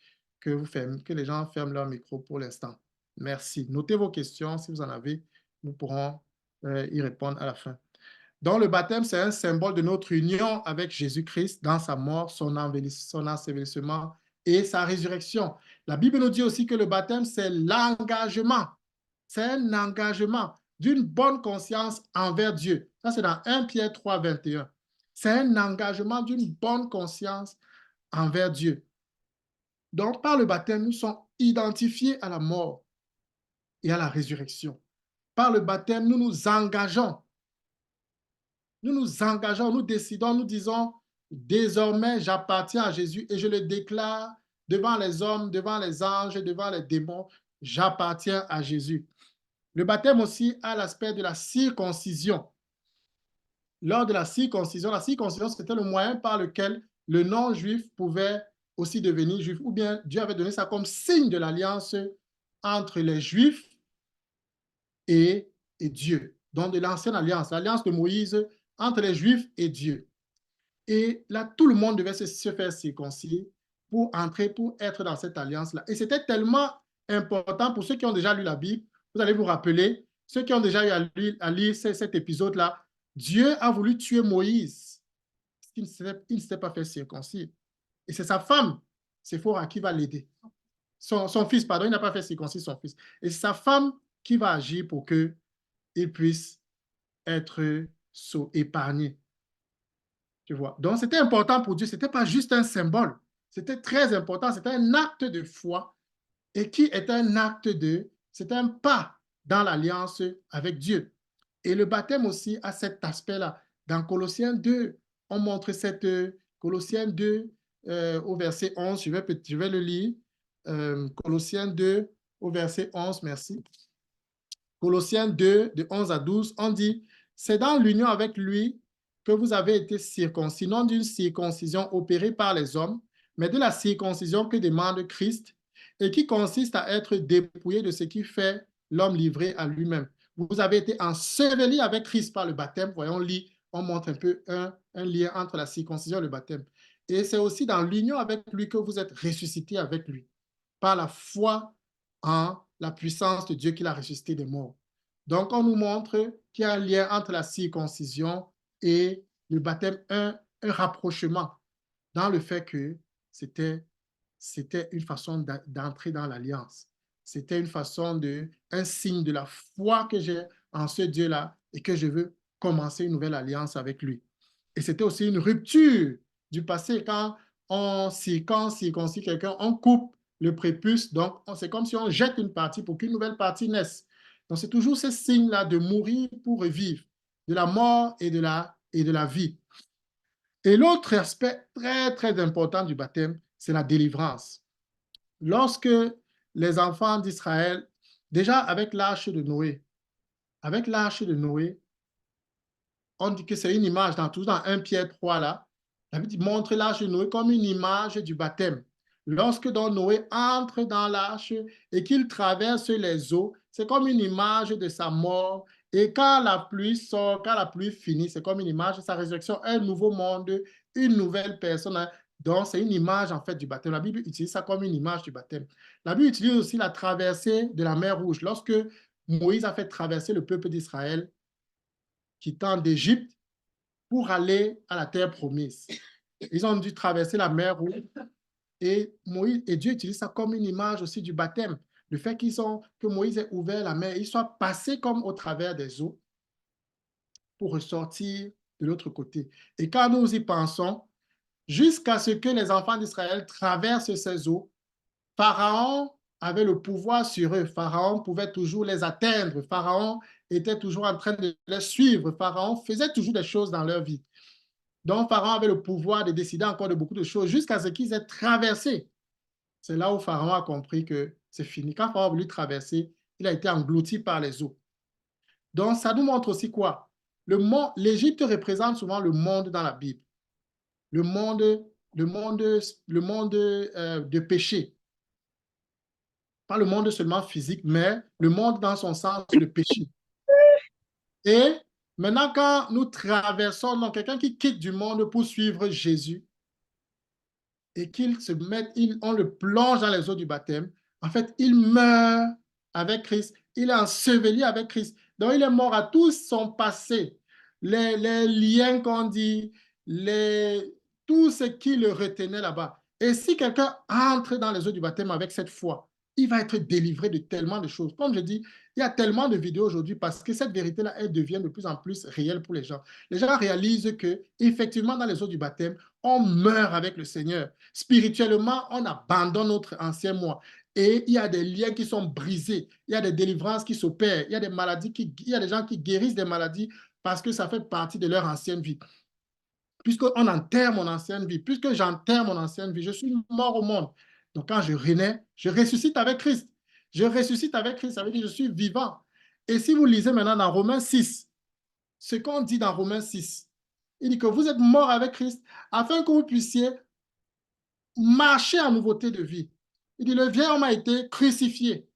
les gens ferment leur micro pour l'instant. Merci. Notez vos questions. Si vous en avez, nous pourrons y répondre à la fin. Donc, le baptême, c'est un symbole de notre union avec Jésus-Christ dans sa mort, son ensevelissement et sa résurrection. La Bible nous dit aussi que le baptême, c'est l'engagement. C'est un engagement d'une bonne conscience envers Dieu. Ça, c'est dans 1 Pierre 3, 21. C'est un engagement d'une bonne conscience envers Dieu. Donc, par le baptême, nous sommes identifiés à la mort et à la résurrection. Par le baptême, nous nous engageons. Nous nous engageons, nous décidons, nous disons, désormais, j'appartiens à Jésus et je le déclare devant les hommes, devant les anges, devant les démons, j'appartiens à Jésus. Le baptême aussi a l'aspect de la circoncision. Lors de la circoncision, c'était le moyen par lequel le non-juif pouvait aussi devenir juif, ou bien Dieu avait donné ça comme signe de l'alliance entre les juifs et Dieu. Donc de l'ancienne alliance, l'alliance de Moïse entre les juifs et Dieu. Et là, tout le monde devait se faire circoncire pour entrer, pour être dans cette alliance-là. Et c'était tellement important pour ceux qui ont déjà lu la Bible. Vous allez vous rappeler, ceux qui ont déjà eu à lire cet épisode-là, Dieu a voulu tuer Moïse parce qu'il ne s'était pas fait circoncire. Et c'est sa femme, Séphora, qui va l'aider. Son fils, pardon, il n'a pas fait circoncire son fils. Et c'est sa femme qui va agir pour qu'il puisse être épargné. Tu vois. Donc, c'était important pour Dieu. Ce n'était pas juste un symbole. C'était très important. C'était un acte de foi et qui est un acte c'est un pas dans l'alliance avec Dieu. Et le baptême aussi a cet aspect-là. Dans Colossiens 2, on montre Colossiens 2 au verset 11. Je vais le lire. Colossiens 2 au verset 11, merci. Colossiens 2, de 11 à 12, on dit, c'est dans l'union avec lui que vous avez été circoncis, non d'une circoncision opérée par les hommes, mais de la circoncision que demande Christ et qui consiste à être dépouillé de ce qui fait l'homme livré à lui-même. Vous avez été ensevelis avec Christ par le baptême, voyons, lit on montre un peu un lien entre la circoncision et le baptême. Et c'est aussi dans l'union avec lui que vous êtes ressuscité avec lui, par la foi en la puissance de Dieu qui l'a ressuscité des morts. Donc, on nous montre qu'il y a un lien entre la circoncision et le baptême, un rapprochement dans le fait que c'était une façon d'entrer dans l'alliance. C'était une façon un signe de la foi que j'ai en ce Dieu-là et que je veux commencer une nouvelle alliance avec lui. Et c'était aussi une rupture du passé. Quand on circoncis quelqu'un, on coupe le prépuce. Donc, c'est comme si on jette une partie pour qu'une nouvelle partie naisse. Donc, c'est toujours ce signe-là de mourir pour revivre, de la mort et de la vie. Et l'autre aspect très, très important du baptême, c'est la délivrance. Lorsque les enfants d'Israël, déjà avec l'arche de Noé, on dit que c'est une image, dans 1 Pierre 3, là, la Bible montre l'arche de Noé comme une image du baptême. Lorsque donc Noé entre dans l'arche et qu'il traverse les eaux, c'est comme une image de sa mort. Et quand la pluie sort, quand la pluie finit, c'est comme une image de sa résurrection, un nouveau monde, une nouvelle personne. Donc, c'est une image en fait du baptême. La Bible utilise ça comme une image du baptême. La Bible utilise aussi la traversée de la mer Rouge. Lorsque Moïse a fait traverser le peuple d'Israël, quittant d'Égypte pour aller à la terre promise. Ils ont dû traverser la mer Rouge et Dieu utilise ça comme une image aussi du baptême. Le fait que Moïse ait ouvert la mer, il soit passé comme au travers des eaux pour ressortir de l'autre côté. Et quand nous y pensons, jusqu'à ce que les enfants d'Israël traversent ces eaux, Pharaon avait le pouvoir sur eux. Pharaon pouvait toujours les atteindre. Pharaon était toujours en train de les suivre. Pharaon faisait toujours des choses dans leur vie. Donc, Pharaon avait le pouvoir de décider encore de beaucoup de choses jusqu'à ce qu'ils aient traversé. C'est là où Pharaon a compris que c'est fini. Quand Pharaon a voulu traverser, il a été englouti par les eaux. Donc, ça nous montre aussi quoi? L'Égypte représente souvent le monde dans la Bible. Le monde de péché. Pas le monde seulement physique, mais le monde dans son sens de péché. Et maintenant, quand nous traversons, donc quelqu'un qui quitte du monde pour suivre Jésus et on le plonge dans les eaux du baptême, en fait, il meurt avec Christ, il est enseveli avec Christ. Donc, il est mort à tout son passé, les liens qu'on dit, tout ce qui le retenait là-bas. Et si quelqu'un entre dans les eaux du baptême avec cette foi, il va être délivré de tellement de choses. Comme je dis, il y a tellement de vidéos aujourd'hui parce que cette vérité-là, elle devient de plus en plus réelle pour les gens. Les gens réalisent que, effectivement, dans les eaux du baptême, on meurt avec le Seigneur. Spirituellement, on abandonne notre ancien moi. Et il y a des liens qui sont brisés. Il y a des délivrances qui s'opèrent. Il y a il y a des gens qui guérissent des maladies parce que ça fait partie de leur ancienne vie. Puisqu'on enterre mon ancienne vie, puisque j'enterre mon ancienne vie, je suis mort au monde. Donc quand je renais, je ressuscite avec Christ. Je ressuscite avec Christ, ça veut dire que je suis vivant. Et si vous lisez maintenant dans Romains 6, ce qu'on dit dans Romains 6, il dit que vous êtes mort avec Christ afin que vous puissiez marcher en nouveauté de vie. Il dit, le vieil homme a été crucifié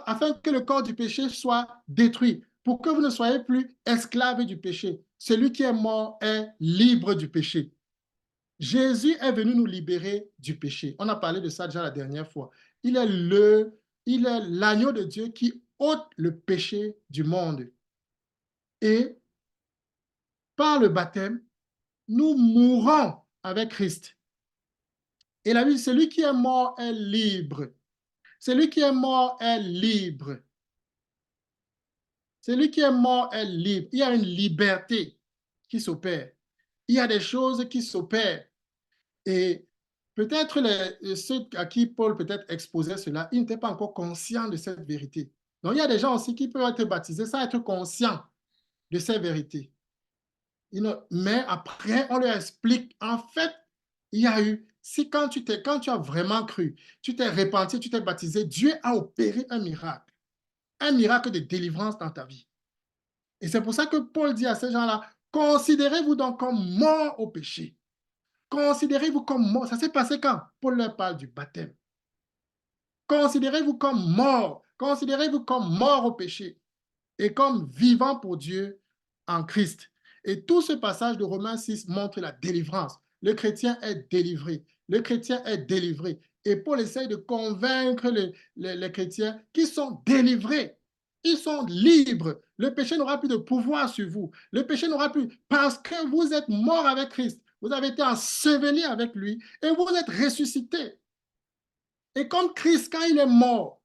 afin que le corps du péché soit détruit, pour que vous ne soyez plus esclaves du péché. Celui qui est mort est libre du péché. Jésus est venu nous libérer du péché. On a parlé de ça déjà la dernière fois. Il est l'agneau de Dieu qui ôte le péché du monde. Et par le baptême, nous mourons avec Christ. Et la Bible, celui qui est mort est libre. Celui qui est mort est libre. Celui qui est mort est libre. Il y a une liberté qui s'opère. Il y a des choses qui s'opèrent. Et peut-être ceux à qui Paul peut-être exposait cela, ils n'étaient pas encore conscients de cette vérité. Donc, il y a des gens aussi qui peuvent être baptisés sans être conscients de ces vérités. Mais après, on leur explique, en fait, il y a eu, quand tu as vraiment cru, tu t'es repenti, tu t'es baptisé, Dieu a opéré un miracle de délivrance dans ta vie. Et c'est pour ça que Paul dit à ces gens-là, considérez-vous donc comme morts au péché. Considérez-vous comme morts. Ça s'est passé quand Paul leur parle du baptême. Considérez-vous comme morts. Considérez-vous comme morts au péché et comme vivants pour Dieu en Christ. Et tout ce passage de Romains 6 montre la délivrance. Le chrétien est délivré. Le chrétien est délivré. Et Paul essaye de convaincre les chrétiens qui sont délivrés. Ils sont libres. Le péché n'aura plus de pouvoir sur vous. Le péché n'aura plus, parce que vous êtes mort avec Christ. Vous avez été enseveli avec lui et vous êtes ressuscité. Et comme Christ, quand il est mort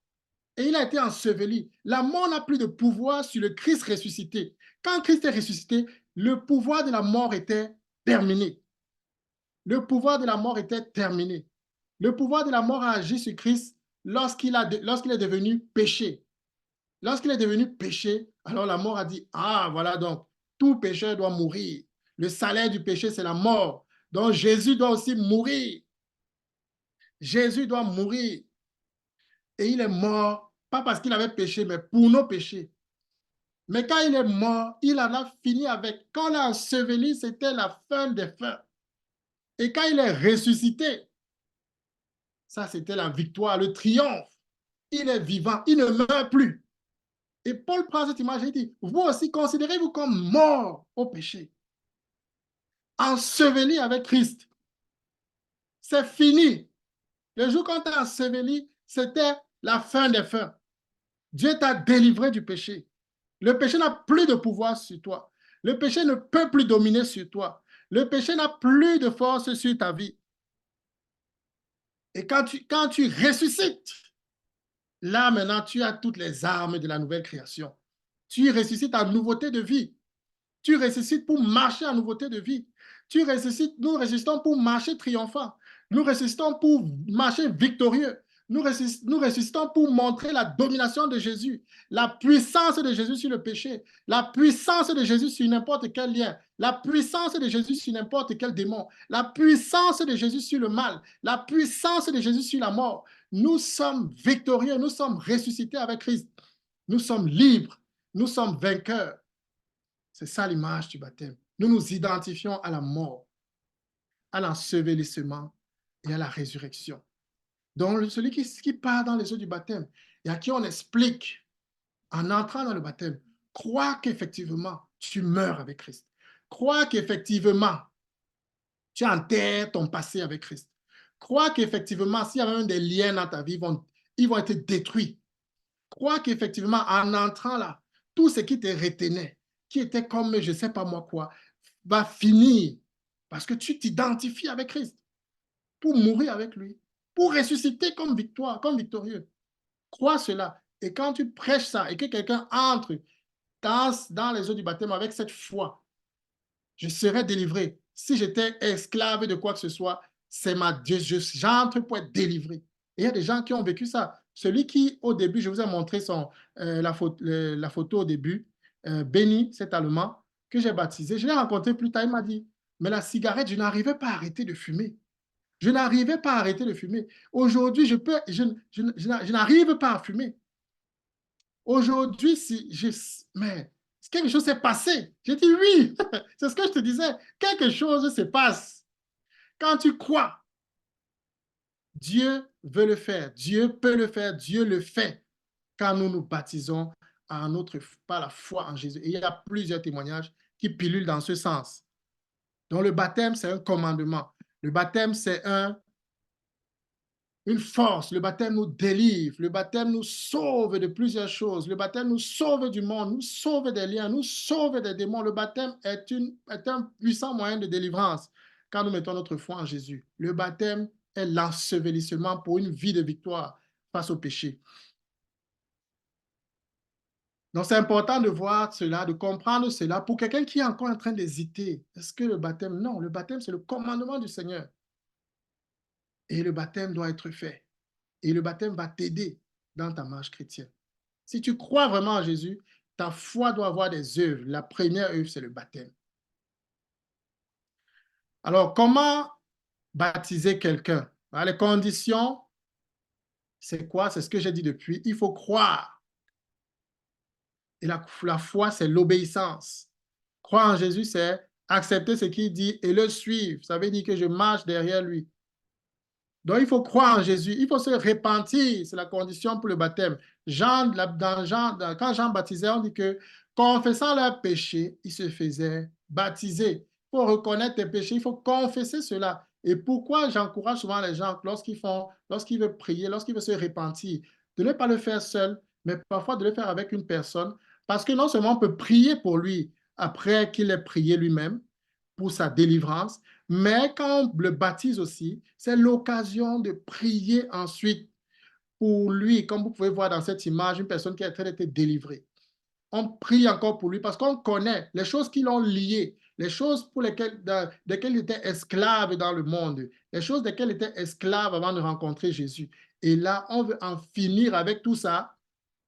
et il a été enseveli, la mort n'a plus de pouvoir sur le Christ ressuscité. Quand Christ est ressuscité, le pouvoir de la mort était terminé. Le pouvoir de la mort était terminé. Le pouvoir de la mort a agi sur Christ lorsqu'il est devenu péché. Lorsqu'il est devenu péché, alors la mort a dit, ah, voilà donc, tout pécheur doit mourir. Le salaire du péché, c'est la mort. Donc Jésus doit aussi mourir. Jésus doit mourir. Et il est mort, pas parce qu'il avait péché, mais pour nos péchés. Mais quand il est mort, il en a fini avec. Quand on l'a enseveli, c'était la fin des fins. Et quand il est ressuscité, ça c'était la victoire, le triomphe. Il est vivant, il ne meurt plus. Et Paul prend cette image et dit, vous aussi, considérez-vous comme mort au péché, enseveli avec Christ. C'est fini. Le jour quand tu es enseveli, c'était la fin des fins. Dieu t'a délivré du péché. Le péché n'a plus de pouvoir sur toi. Le péché ne peut plus dominer sur toi. Le péché n'a plus de force sur ta vie. Et quand tu ressuscites, là maintenant, tu as toutes les armes de la nouvelle création. Tu ressuscites en nouveauté de vie. Tu ressuscites pour marcher en nouveauté de vie. Tu ressuscites, nous ressuscitons pour marcher triomphant. Nous ressuscitons pour marcher victorieux. Nous ressuscitons pour montrer la domination de Jésus, la puissance de Jésus sur le péché, la puissance de Jésus sur n'importe quel lien, la puissance de Jésus sur n'importe quel démon, la puissance de Jésus sur le mal, la puissance de Jésus sur la mort. Nous sommes victorieux, nous sommes ressuscités avec Christ. Nous sommes libres, nous sommes vainqueurs. C'est ça l'image du baptême. Nous nous identifions à la mort, à l'ensevelissement et à la résurrection. Donc, celui qui part dans les eaux du baptême et à qui on explique, en entrant dans le baptême, crois qu'effectivement, tu meurs avec Christ. Crois qu'effectivement, tu enterres ton passé avec Christ. Crois qu'effectivement, s'il y a même des liens dans ta vie, ils vont être détruits. Crois qu'effectivement, en entrant là, tout ce qui te retenait, qui était comme je ne sais pas moi quoi, va finir parce que tu t'identifies avec Christ pour mourir avec lui, pour ressusciter comme victoire, comme victorieux. Crois cela. Et quand tu prêches ça et que quelqu'un entre dans les eaux du baptême avec cette foi, je serai délivré. Si j'étais esclave de quoi que ce soit, c'est ma Dieu, j'entre pour être délivré. Et il y a des gens qui ont vécu ça. Celui qui, au début, je vous ai montré la photo au début, Benny, cet Allemand, que j'ai baptisé, je l'ai rencontré plus tard, il m'a dit, mais la cigarette, je n'arrivais pas à arrêter de fumer. Je n'arrivais pas à arrêter de fumer. Aujourd'hui, je n'arrive pas à fumer. Aujourd'hui, mais quelque chose s'est passé. J'ai dit oui, c'est ce que je te disais. Quelque chose se passe. Quand tu crois, Dieu veut le faire, Dieu peut le faire, Dieu le fait quand nous nous baptisons par la foi en Jésus. Et il y a plusieurs témoignages qui pilulent dans ce sens. Donc le baptême, c'est un commandement. Le baptême, c'est une force. Le baptême nous délivre. Le baptême nous sauve de plusieurs choses. Le baptême nous sauve du monde, nous sauve des liens, nous sauve des démons. Le baptême est un puissant moyen de délivrance quand nous mettons notre foi en Jésus. Le baptême est l'ensevelissement pour une vie de victoire face au péché. Donc, c'est important de voir cela, de comprendre cela pour quelqu'un qui est encore en train d'hésiter. Est-ce que le baptême? Non, le baptême, c'est le commandement du Seigneur. Et le baptême doit être fait. Et le baptême va t'aider dans ta marche chrétienne. Si tu crois vraiment en Jésus, ta foi doit avoir des œuvres. La première œuvre, c'est le baptême. Alors, comment baptiser quelqu'un? Les conditions, c'est quoi? C'est ce que j'ai dit depuis. Il faut croire. Et la foi, c'est l'obéissance. Croire en Jésus, c'est accepter ce qu'il dit et le suivre. Ça veut dire que je marche derrière lui. Donc, il faut croire en Jésus. Il faut se repentir. C'est la condition pour le baptême. Quand Jean baptisait, on dit que confessant leurs péchés, ils se faisaient baptiser. Il faut reconnaître tes péchés, il faut confesser cela. Et pourquoi j'encourage souvent les gens lorsqu'ils veulent prier, lorsqu'ils veulent se repentir, de ne pas le faire seul, mais parfois de le faire avec une personne, parce que non seulement on peut prier pour lui après qu'il ait prié lui-même pour sa délivrance, mais quand on le baptise aussi, c'est l'occasion de prier ensuite pour lui, comme vous pouvez voir dans cette image, une personne qui est en train d'être délivrée. On prie encore pour lui parce qu'on connaît les choses qui l'ont lié, les choses pour desquelles il était esclave dans le monde, les choses desquelles il était esclave avant de rencontrer Jésus. Et là, on veut en finir avec tout ça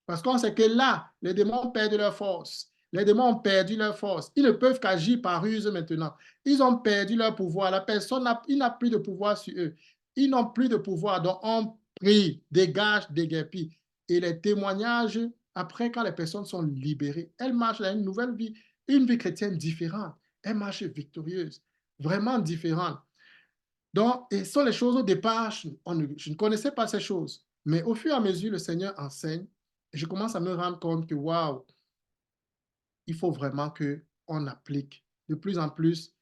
parce qu'on sait que là, les démons ont perdu leur force. Les démons ont perdu leur force. Ils ne peuvent qu'agir par ruse maintenant. Ils ont perdu leur pouvoir. La personne n'a plus de pouvoir sur eux. Ils n'ont plus de pouvoir. Donc, on prie, dégage, déguerpit. Et les témoignages, après, quand les personnes sont libérées, elles marchent dans une nouvelle vie, une vie chrétienne différente. Elles marchent victorieuses, vraiment différentes. Donc, et ce sont les choses au départ, je ne connaissais pas ces choses. Mais au fur et à mesure, le Seigneur enseigne. Et je commence à me rendre compte que, waouh, il faut vraiment qu'on applique de plus en plus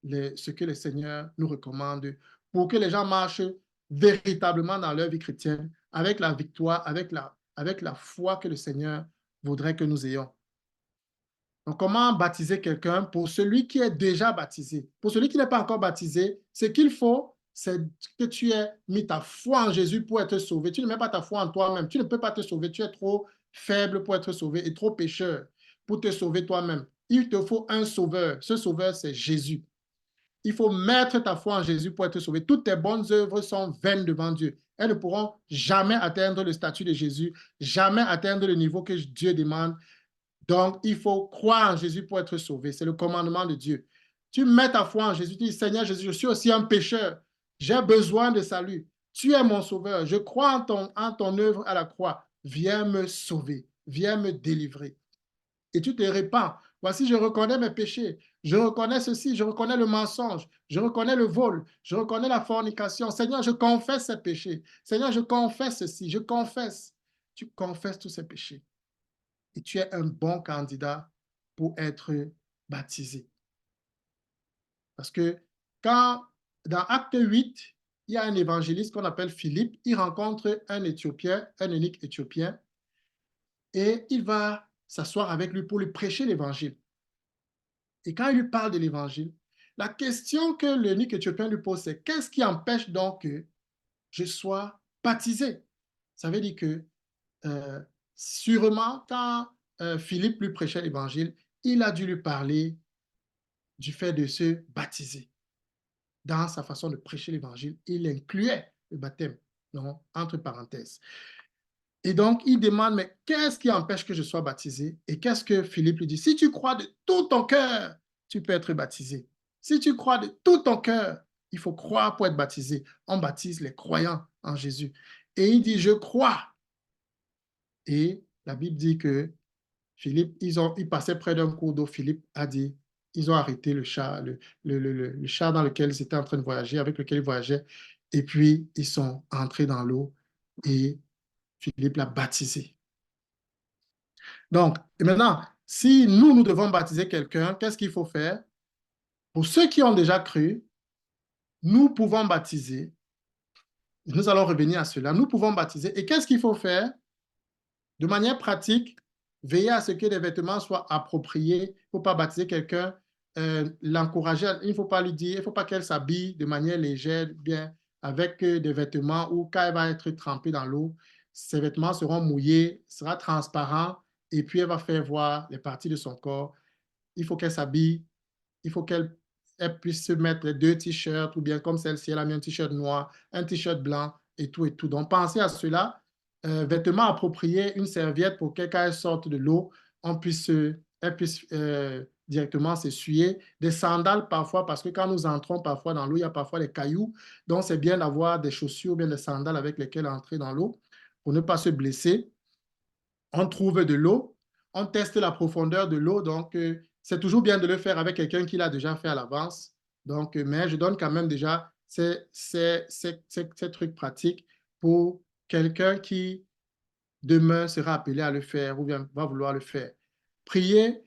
ce que le Seigneur nous recommande pour que les gens marchent véritablement dans leur vie chrétienne avec la victoire, avec la foi que le Seigneur voudrait que nous ayons. Donc, comment baptiser quelqu'un? Pour celui qui est déjà baptisé, pour celui qui n'est pas encore baptisé, ce qu'il faut, c'est que tu aies mis ta foi en Jésus pour être sauvé. Tu ne mets pas ta foi en toi-même. Tu ne peux pas te sauver. Tu es trop faible pour être sauvé et trop pécheur pour te sauver toi-même. Il te faut un sauveur. Ce sauveur, c'est Jésus. Il faut mettre ta foi en Jésus pour être sauvé. Toutes tes bonnes œuvres sont vaines devant Dieu. Elles ne pourront jamais atteindre le statut de Jésus, jamais atteindre le niveau que Dieu demande. Donc, il faut croire en Jésus pour être sauvé. C'est le commandement de Dieu. Tu mets ta foi en Jésus. Tu dis, Seigneur Jésus, je suis aussi un pécheur. J'ai besoin de salut. Tu es mon sauveur. Je crois en ton œuvre à la croix. Viens me sauver. Viens me délivrer. Et tu te répands. Voici, je reconnais mes péchés. Je reconnais ceci. Je reconnais le mensonge. Je reconnais le vol. Je reconnais la fornication. Seigneur, je confesse ces péchés. Seigneur, je confesse ceci. Je confesse. Tu confesses tous ces péchés et tu es un bon candidat pour être baptisé. Parce que quand, dans Acte 8, il y a un évangéliste qu'on appelle Philippe, il rencontre un Éthiopien, un eunuque éthiopien, et il va s'asseoir avec lui pour lui prêcher l'évangile. Et quand il lui parle de l'évangile, la question que l'eunuque éthiopien lui pose, c'est qu'est-ce qui empêche donc que je sois baptisé? Ça veut dire que sûrement, quand Philippe lui prêchait l'évangile, il a dû lui parler du fait de se baptiser. Dans sa façon de prêcher l'évangile, il incluait le baptême, non, entre parenthèses. Et donc, il demande, mais qu'est-ce qui empêche que je sois baptisé? Et qu'est-ce que Philippe lui dit? Si tu crois de tout ton cœur, tu peux être baptisé. Si tu crois de tout ton cœur, il faut croire pour être baptisé. On baptise les croyants en Jésus. Et il dit, je crois. Et la Bible dit que Philippe, ils passaient près d'un cours d'eau. Philippe a dit, ils ont arrêté le char, le char dans lequel ils étaient en train de voyager, avec lequel ils voyageaient. Et puis, ils sont entrés dans l'eau et Philippe l'a baptisé. Donc, et maintenant, si nous devons baptiser quelqu'un, qu'est-ce qu'il faut faire? Pour ceux qui ont déjà cru, nous pouvons baptiser. Nous allons revenir à cela. Nous pouvons baptiser. Et qu'est-ce qu'il faut faire? De manière pratique, veiller à ce que les vêtements soient appropriés. Il ne faut pas baptiser quelqu'un, l'encourager. Il ne faut pas lui dire, il ne faut pas qu'elle s'habille de manière légère, bien, avec des vêtements où quand elle va être trempée dans l'eau, ses vêtements seront mouillés, sera transparent, et puis elle va faire voir les parties de son corps. Il faut qu'elle s'habille, il faut qu'elle puisse se mettre les deux t-shirts, ou bien comme celle-ci, elle a mis un t-shirt noir, un t-shirt blanc, et tout, et tout. Donc, pensez à cela. Vêtements appropriés, une serviette pour que quand elle sorte de l'eau, elle puisse directement s'essuyer. Des sandales parfois, parce que quand nous entrons parfois dans l'eau, il y a parfois des cailloux. Donc, c'est bien d'avoir des chaussures ou bien des sandales avec lesquelles entrer dans l'eau pour ne pas se blesser. On trouve de l'eau, on teste la profondeur de l'eau, donc c'est toujours bien de le faire avec quelqu'un qui l'a déjà fait à l'avance. Donc, mais je donne quand même déjà ces trucs pratiques pour quelqu'un qui demain sera appelé à le faire ou bien va vouloir le faire. prier,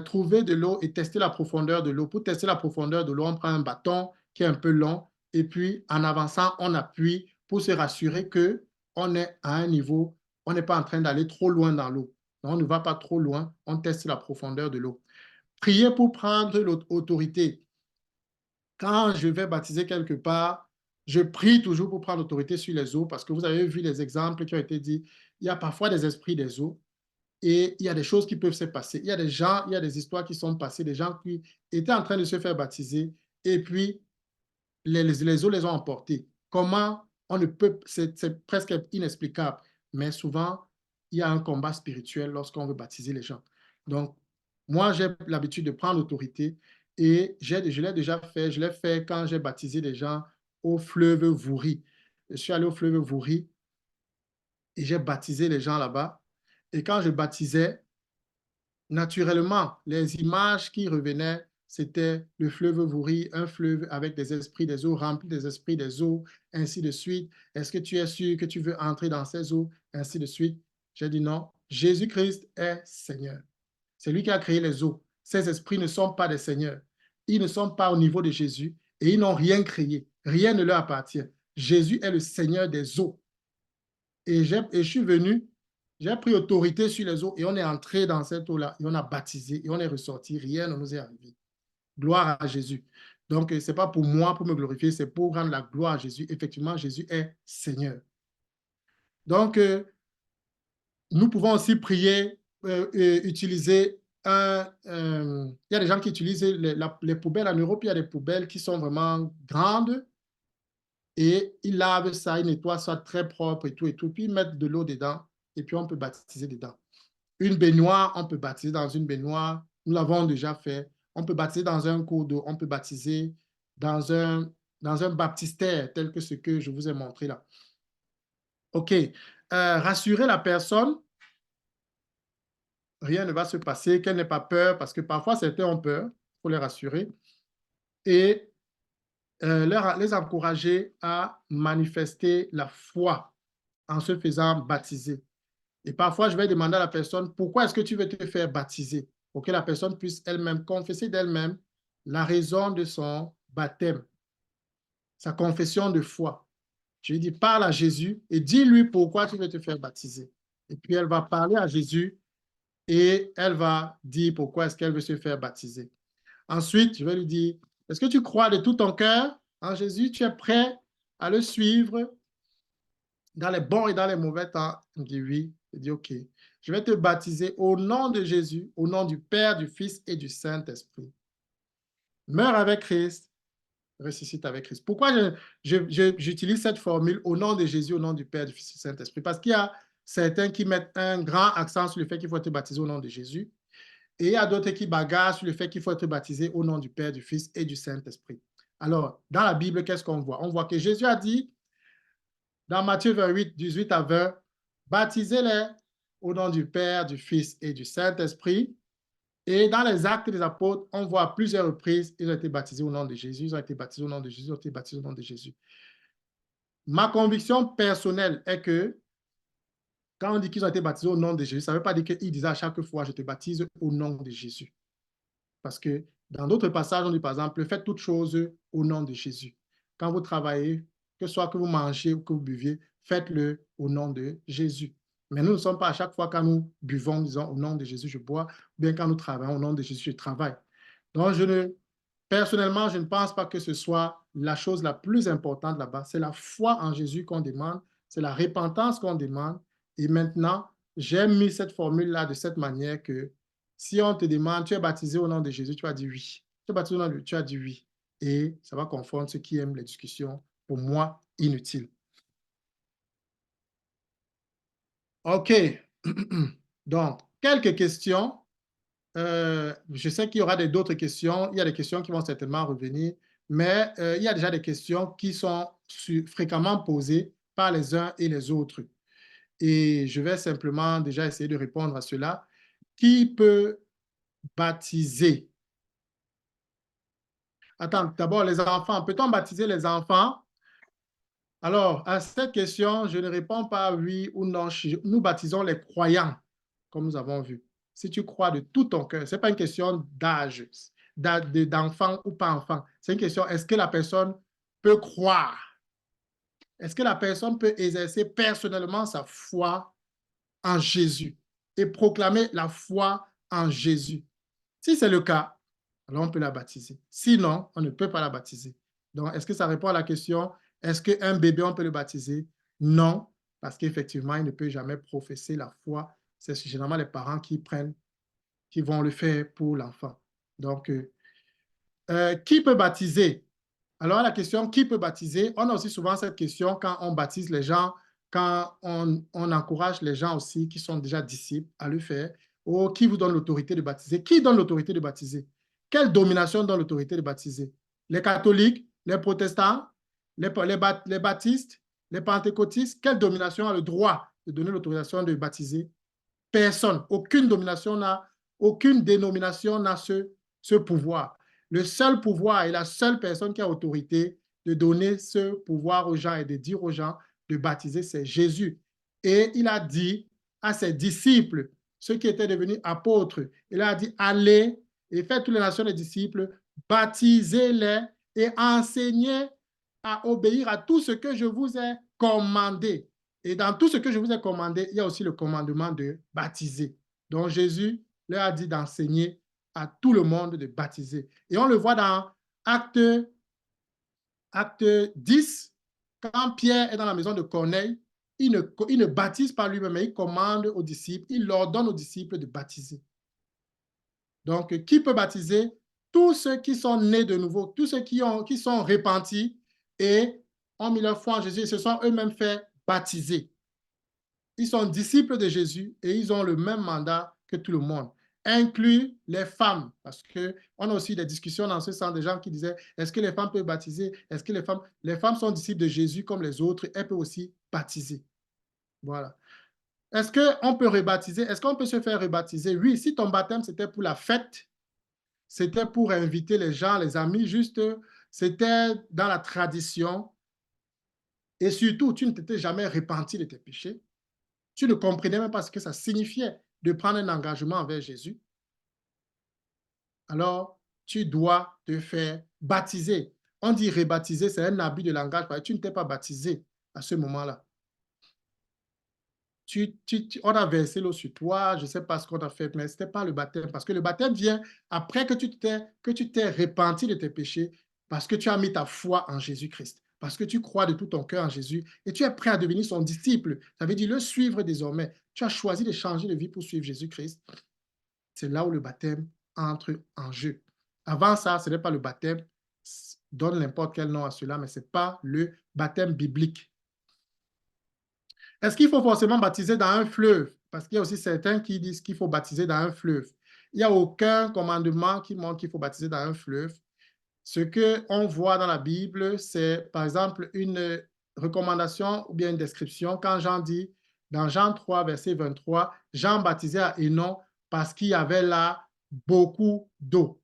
trouver de l'eau et tester la profondeur de l'eau. Pour tester la profondeur de l'eau, on prend un bâton qui est un peu long et puis en avançant, on appuie pour se rassurer que on est à un niveau, on n'est pas en train d'aller trop loin dans l'eau. On ne va pas trop loin, on teste la profondeur de l'eau. Prier pour prendre l'autorité. Quand je vais baptiser quelque part, je prie toujours pour prendre l'autorité sur les eaux parce que vous avez vu les exemples qui ont été dit. Il y a parfois des esprits des eaux et il y a des choses qui peuvent se passer. Il y a des gens, il y a des histoires qui sont passées, des gens qui étaient en train de se faire baptiser et puis les eaux les ont emportés. Comment on ne peut, c'est presque inexplicable, mais souvent, il y a un combat spirituel lorsqu'on veut baptiser les gens. Donc, moi, j'ai l'habitude de prendre l'autorité et je l'ai déjà fait. Je l'ai fait quand j'ai baptisé des gens au fleuve Vouri. Je suis allé au fleuve Vouri et j'ai baptisé les gens là-bas. Et quand je baptisais, naturellement, les images qui revenaient, c'était le fleuve Vouri, un fleuve avec des esprits des eaux, rempli des esprits des eaux, ainsi de suite. Est-ce que tu es sûr que tu veux entrer dans ces eaux, ainsi de suite? J'ai dit non, Jésus-Christ est Seigneur. C'est lui qui a créé les eaux. Ces esprits ne sont pas des seigneurs. Ils ne sont pas au niveau de Jésus et ils n'ont rien créé. Rien ne leur appartient. Jésus est le Seigneur des eaux. Et je suis venu, j'ai pris autorité sur les eaux et on est entré dans cette eau-là et on a baptisé et on est ressorti. Rien ne nous est arrivé. Gloire à Jésus. Donc, ce n'est pas pour moi, pour me glorifier, c'est pour rendre la gloire à Jésus. Effectivement, Jésus est Seigneur. Donc, nous pouvons aussi prier, utiliser il y a des gens qui utilisent les poubelles en Europe, il y a des poubelles qui sont vraiment grandes et ils lavent ça, ils nettoient ça très propre et tout, puis ils mettent de l'eau dedans et puis on peut baptiser dedans. Une baignoire, on peut baptiser dans une baignoire, nous l'avons déjà fait. On peut baptiser dans un cours d'eau, on peut baptiser dans un baptistère tel que ce que je vous ai montré là. OK. Rassurer la personne, rien ne va se passer, qu'elle n'ait pas peur, parce que parfois certains ont peur, il faut les rassurer, et les encourager à manifester la foi en se faisant baptiser. Et parfois, je vais demander à la personne, pourquoi est-ce que tu veux te faire baptiser? Pour que la personne puisse elle-même confesser d'elle-même la raison de son baptême, sa confession de foi. Je lui dis, parle à Jésus et dis-lui pourquoi tu veux te faire baptiser. Et puis, elle va parler à Jésus et elle va dire pourquoi est-ce qu'elle veut se faire baptiser. Ensuite, je vais lui dire, est-ce que tu crois de tout ton cœur en Jésus? Tu es prêt à le suivre dans les bons et dans les mauvais temps? Il me dit oui. Je dis OK. Je vais te baptiser au nom de Jésus, au nom du Père, du Fils et du Saint-Esprit. Meurs avec Christ, ressuscite avec Christ. Pourquoi j'utilise cette formule au nom de Jésus, au nom du Père, du Fils et du Saint-Esprit? Parce qu'il y a certains qui mettent un grand accent sur le fait qu'il faut être baptisé au nom de Jésus. Et il y a d'autres qui bagarrent sur le fait qu'il faut être baptisé au nom du Père, du Fils et du Saint-Esprit. Alors, dans la Bible, qu'est-ce qu'on voit? On voit que Jésus a dit, dans Matthieu 28, 18 à 20, baptisez-les au nom du Père, du Fils et du Saint-Esprit. Et dans les actes des apôtres, on voit à plusieurs reprises, ils ont été baptisés au nom de Jésus, ils ont été baptisés au nom de Jésus, ils ont été baptisés au nom de Jésus. Ma conviction personnelle est que quand on dit qu'ils ont été baptisés au nom de Jésus, ça ne veut pas dire qu'ils disaient à chaque fois, je te baptise au nom de Jésus. Parce que dans d'autres passages, on dit par exemple, faites toutes choses au nom de Jésus. Quand vous travaillez, que ce soit que vous mangez ou que vous buviez, faites-le au nom de Jésus. Mais nous ne sommes pas à chaque fois quand nous buvons, disons au nom de Jésus, je bois, ou bien quand nous travaillons, au nom de Jésus, je travaille. Donc, personnellement, je ne pense pas que ce soit la chose la plus importante là-bas. C'est la foi en Jésus qu'on demande, c'est la repentance qu'on demande. Et maintenant, j'ai mis cette formule-là de cette manière que si on te demande, tu es baptisé au nom de Jésus, tu vas dire oui. Tu es baptisé au nom de Jésus, tu as dit oui. Et ça va confondre ceux qui aiment les discussions, pour moi, inutiles. OK. Donc, quelques questions. Je sais qu'il y aura d'autres questions. Il y a des questions qui vont certainement revenir, mais il y a déjà des questions qui sont fréquemment posées par les uns et les autres. Et je vais simplement déjà essayer de répondre à cela. Qui peut baptiser? Attends, d'abord, les enfants. Peut-on baptiser les enfants? Alors, à cette question, je ne réponds pas oui ou non. Nous baptisons les croyants, comme nous avons vu. si tu crois de tout ton cœur. Ce n'est pas une question d'âge, d'enfant ou pas enfant. C'est une question, est-ce que la personne peut croire? Est-ce que la personne peut exercer personnellement sa foi en Jésus et proclamer la foi en Jésus? Si c'est le cas, alors on peut la baptiser. Sinon, on ne peut pas la baptiser. Donc, est-ce que ça répond à la question, est-ce qu'un bébé, on peut le baptiser? Non, parce qu'effectivement, il ne peut jamais professer la foi. C'est généralement les parents qui vont le faire pour l'enfant. Donc, qui peut baptiser? Alors, la question qui peut baptiser, on a aussi souvent cette question quand on baptise les gens, quand on encourage les gens aussi qui sont déjà disciples à le faire. Ou qui vous donne l'autorité de baptiser? Qui donne l'autorité de baptiser? Quelle domination donne l'autorité de baptiser? Les catholiques, les protestants, les baptistes, les pentecôtistes? Quelle domination a le droit de donner l'autorisation de baptiser? Personne, aucune dénomination n'a ce pouvoir. Le seul pouvoir et la seule personne qui a autorité de donner ce pouvoir aux gens et de dire aux gens de baptiser, c'est Jésus. Et il a dit à ses disciples, ceux qui étaient devenus apôtres, il a dit, allez et faites toutes les nations des disciples, baptisez-les et enseignez à obéir à tout ce que je vous ai commandé. Et dans tout ce que je vous ai commandé, il y a aussi le commandement de baptiser. Donc Jésus leur a dit d'enseigner à tout le monde de baptiser. Et on le voit dans Acte 10, quand Pierre est dans la maison de Corneille, il ne baptise pas lui-même, mais il commande aux disciples, il leur donne aux disciples de baptiser. Donc, qui peut baptiser? Tous ceux qui sont nés de nouveau, tous ceux qui sont repentis et ont mis leur foi en Jésus et se sont eux-mêmes fait baptiser. Ils sont disciples de Jésus et ils ont le même mandat que tout le monde, inclus les femmes, parce qu'on a aussi des discussions dans ce sens, des gens qui disaient, est-ce que les femmes peuvent baptiser? Est-ce que les femmes sont disciples de Jésus comme les autres, elles peuvent aussi baptiser. Voilà. Est-ce qu'on peut rebaptiser? Est-ce qu'on peut se faire rebaptiser? Oui, si ton baptême, c'était pour la fête, c'était pour inviter les gens, les amis, juste, c'était dans la tradition, et surtout, tu ne t'étais jamais repenti de tes péchés, tu ne comprenais même pas ce que ça signifiait de prendre un engagement envers Jésus, alors tu dois te faire baptiser. On dit rebaptiser, c'est un abus de langage, parce que tu ne t'es pas baptisé à ce moment-là. On a versé l'eau sur toi, je ne sais pas ce qu'on a fait, mais ce n'était pas le baptême, parce que le baptême vient après que tu t'es repenti de tes péchés, parce que tu as mis ta foi en Jésus-Christ, parce que tu crois de tout ton cœur en Jésus, et tu es prêt à devenir son disciple. Ça veut dire le suivre désormais. Tu as choisi de changer de vie pour suivre Jésus-Christ. C'est là où le baptême entre en jeu. Avant ça, ce n'est pas le baptême, donne n'importe quel nom à cela, mais ce n'est pas le baptême biblique. Est-ce qu'il faut forcément baptiser dans un fleuve? Parce qu'il y a aussi certains qui disent qu'il faut baptiser dans un fleuve. Il n'y a aucun commandement qui montre qu'il faut baptiser dans un fleuve. Ce qu'on voit dans la Bible, c'est par exemple une recommandation ou bien une description quand Jean dit, dans Jean 3, verset 23, Jean baptisait à Hénon parce qu'il y avait là beaucoup d'eau.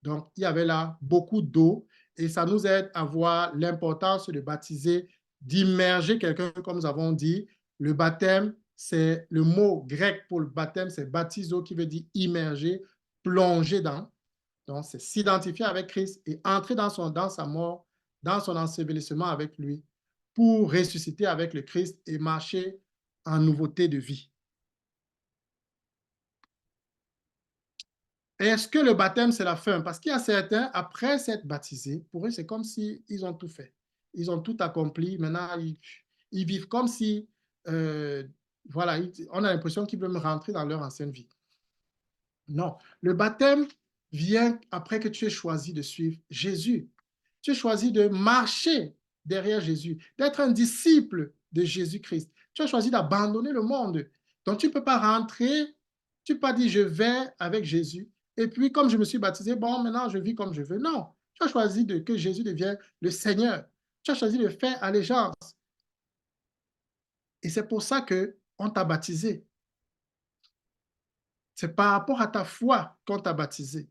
Donc, il y avait là beaucoup d'eau et ça nous aide à voir l'importance de baptiser, d'immerger quelqu'un, comme nous avons dit. Le baptême, c'est le mot grec pour le baptême, c'est baptizo qui veut dire immerger, plonger dans. Donc, c'est s'identifier avec Christ et entrer dans sa mort, dans son ensevelissement avec lui, pour ressusciter avec le Christ et marcher en nouveauté de vie. Est-ce que le baptême, c'est la fin? Parce qu'il y a certains, après s'être baptisés, pour eux, c'est comme s'ils ont tout fait. Ils ont tout accompli. Maintenant, ils vivent comme si, voilà, on a l'impression qu'ils veulent rentrer dans leur ancienne vie. Non, le baptême vient après que tu aies choisi de suivre Jésus. Tu as choisi de marcher derrière Jésus, d'être un disciple de Jésus-Christ. Tu as choisi d'abandonner le monde. Donc, tu ne peux pas rentrer, tu ne peux pas dire je vais avec Jésus. Et puis, comme je me suis baptisé, bon, maintenant, je vis comme je veux. Non, tu as choisi que Jésus devienne le Seigneur. Tu as choisi de faire allégeance. Et c'est pour ça qu'on t'a baptisé. C'est par rapport à ta foi qu'on t'a baptisé.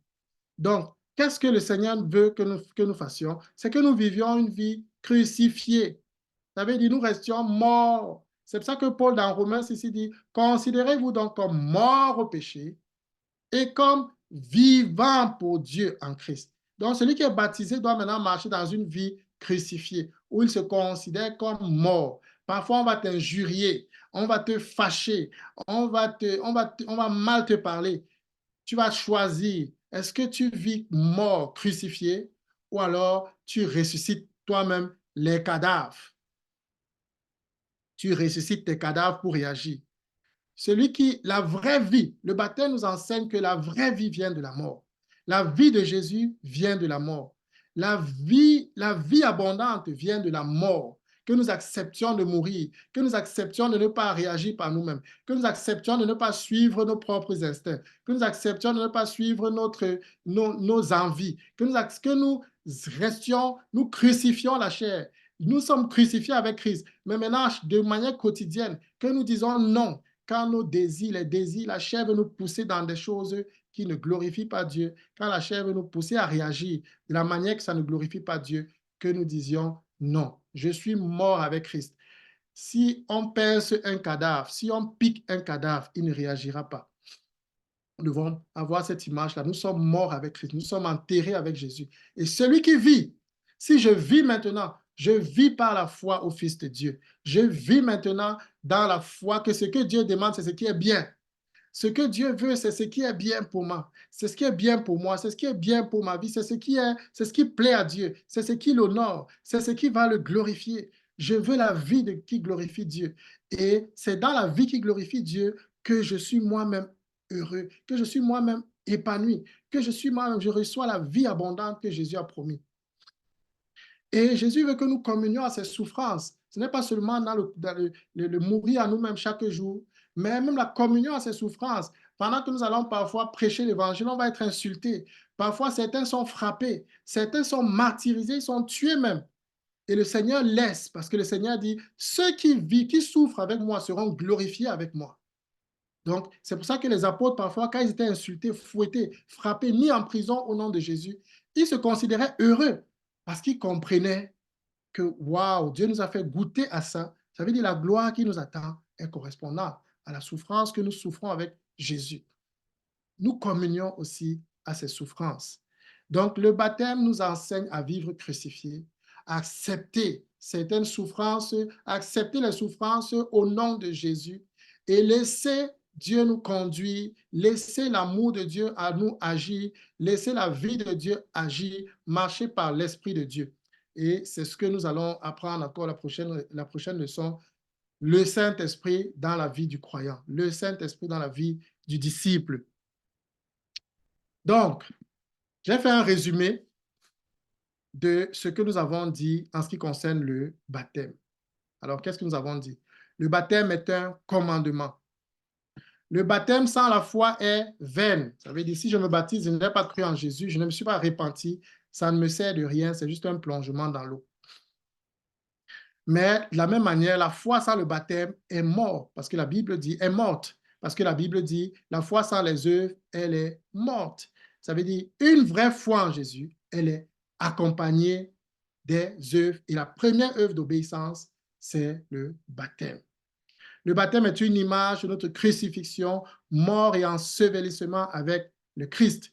Donc, qu'est-ce que le Seigneur veut que nous fassions? C'est que nous vivions une vie crucifiée. Ça veut dire nous restions morts. C'est pour ça que Paul, dans Romains, ici dit, considérez-vous donc comme morts au péché et comme vivant pour Dieu en Christ. Donc, celui qui est baptisé doit maintenant marcher dans une vie crucifiée, où il se considère comme mort. Parfois, on va t'injurier, on va te fâcher, on va mal te parler. Tu vas choisir, est-ce que tu vis mort, crucifié, ou alors tu ressuscites toi-même les cadavres. Tu ressuscites tes cadavres pour réagir. La vraie vie, le baptême nous enseigne que la vraie vie vient de la mort. La vie de Jésus vient de la mort. La vie abondante vient de la mort. Que nous acceptions de mourir, que nous acceptions de ne pas réagir par nous-mêmes, que nous acceptions de ne pas suivre nos propres instincts, que nous acceptions de ne pas suivre nos envies, que nous restions, nous crucifions la chair. Nous sommes crucifiés avec Christ, mais maintenant, de manière quotidienne, que nous disons non, quand nos désirs, les désirs, la chair veut nous pousser dans des choses qui ne glorifient pas Dieu, quand la chair veut nous pousser à réagir de la manière que ça ne glorifie pas Dieu, que nous disions non, je suis mort avec Christ. Si on perce un cadavre, si on pique un cadavre, il ne réagira pas. Nous devons avoir cette image-là. Nous sommes morts avec Christ, nous sommes enterrés avec Jésus. Et celui qui vit, si je vis maintenant, je vis par la foi au Fils de Dieu. Je vis maintenant dans la foi que ce que Dieu demande, c'est ce qui est bien. Ce que Dieu veut, c'est ce qui est bien pour moi. C'est ce qui est bien pour moi. C'est ce qui est bien pour ma vie. C'est ce qui plaît à Dieu. C'est ce qui l'honore. C'est ce qui va le glorifier. Je veux la vie qui glorifie Dieu. Et c'est dans la vie qui glorifie Dieu que je suis moi-même heureux, que je suis moi-même épanoui, que je reçois la vie abondante que Jésus a promis. Et Jésus veut que nous communions à ses souffrances. Ce n'est pas seulement dans le mourir à nous-mêmes chaque jour, mais même la communion à ses souffrances. Pendant que nous allons parfois prêcher l'évangile, on va être insulté. Parfois, certains sont frappés, certains sont martyrisés, ils sont tués même. Et le Seigneur laisse, parce que le Seigneur dit, ceux qui vivent, qui souffrent avec moi seront glorifiés avec moi. Donc, c'est pour ça que les apôtres, parfois, quand ils étaient insultés, fouettés, frappés, mis en prison au nom de Jésus, ils se considéraient heureux parce qu'ils comprenaient que, waouh, Dieu nous a fait goûter à ça. Ça veut dire la gloire qui nous attend est correspondante à la souffrance que nous souffrons avec Jésus. Nous communions aussi à ces souffrances. Donc, le baptême nous enseigne à vivre crucifié, à accepter certaines souffrances, à accepter les souffrances au nom de Jésus et laisser Dieu nous conduire, laisser l'amour de Dieu à nous agir, laisser la vie de Dieu agir, marcher par l'Esprit de Dieu. Et c'est ce que nous allons apprendre encore la prochaine leçon, le Saint-Esprit dans la vie du croyant, le Saint-Esprit dans la vie du disciple. Donc, j'ai fait un résumé de ce que nous avons dit en ce qui concerne le baptême. Alors, qu'est-ce que nous avons dit? Le baptême est un commandement. Le baptême sans la foi est vain. Ça veut dire, si je me baptise, je n'ai pas cru en Jésus, je ne me suis pas repenti, ça ne me sert de rien, c'est juste un plongement dans l'eau. Mais de la même manière, la foi sans le baptême est morte, parce que la Bible dit, est morte, parce que la Bible dit, la foi sans les œuvres, elle est morte. Ça veut dire, une vraie foi en Jésus, elle est accompagnée des œuvres. Et la première œuvre d'obéissance, c'est le baptême. Le baptême est une image de notre crucifixion, mort et ensevelissement avec le Christ.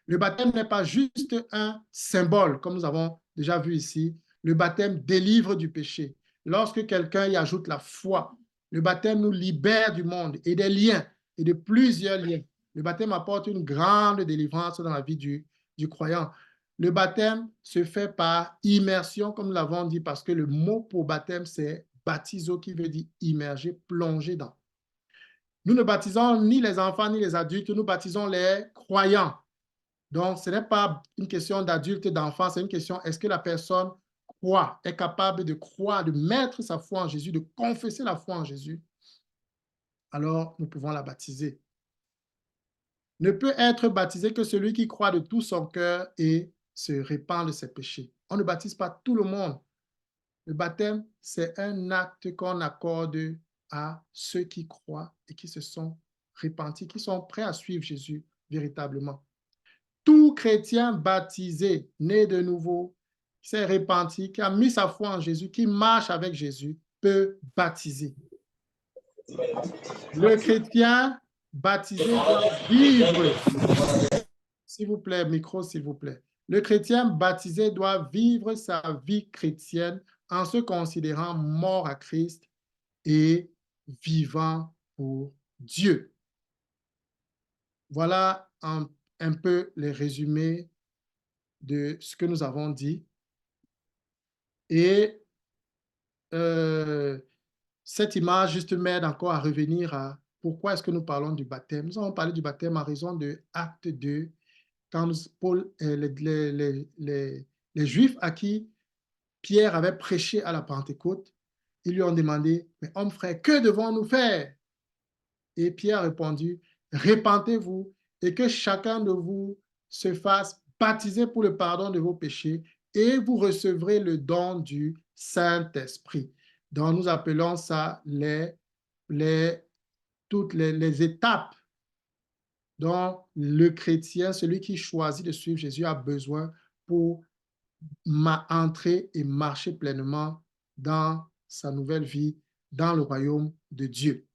Le baptême n'est pas juste un symbole, comme nous avons déjà vu ici. Le baptême délivre du péché. Lorsque quelqu'un y ajoute la foi, le baptême nous libère du monde et des liens, et de plusieurs liens. Le baptême apporte une grande délivrance dans la vie du croyant. Le baptême se fait par immersion, comme nous l'avons dit, parce que le mot pour baptême, c'est baptizo, qui veut dire immerger, plonger dans. Nous ne baptisons ni les enfants ni les adultes, nous baptisons les croyants. Donc, ce n'est pas une question d'adulte et d'enfant, c'est une question, est-ce que la personne croit, est capable de croire, de mettre sa foi en Jésus, de confesser la foi en Jésus? Alors, nous pouvons la baptiser. Ne peut être baptisé que celui qui croit de tout son cœur et se répand de ses péchés. On ne baptise pas tout le monde. Le baptême, c'est un acte qu'on accorde à ceux qui croient et qui se sont repentis, qui sont prêts à suivre Jésus véritablement. Tout chrétien baptisé, né de nouveau, qui s'est repenti, qui a mis sa foi en Jésus, qui marche avec Jésus, peut baptiser. Le chrétien baptisé doit vivre, s'il vous plaît, micro, s'il vous plaît. Le chrétien baptisé doit vivre sa vie chrétienne en se considérant mort à Christ et vivant pour Dieu. Voilà un peu les résumés de ce que nous avons dit. Et cette image juste m'aide encore à revenir à pourquoi est-ce que nous parlons du baptême. Nous avons parlé du baptême en raison de Acte 2, quand Paul, les Juifs à qui Pierre avait prêché à la Pentecôte, ils lui ont demandé, mais homme frère, que devons-nous faire? Et Pierre a répondu, répentez-vous et que chacun de vous se fasse baptiser pour le pardon de vos péchés et vous recevrez le don du Saint-Esprit. Donc nous appelons ça toutes les étapes dont le chrétien, celui qui choisit de suivre Jésus, a besoin pour entrer et marcher pleinement dans sa nouvelle vie, dans le royaume de Dieu.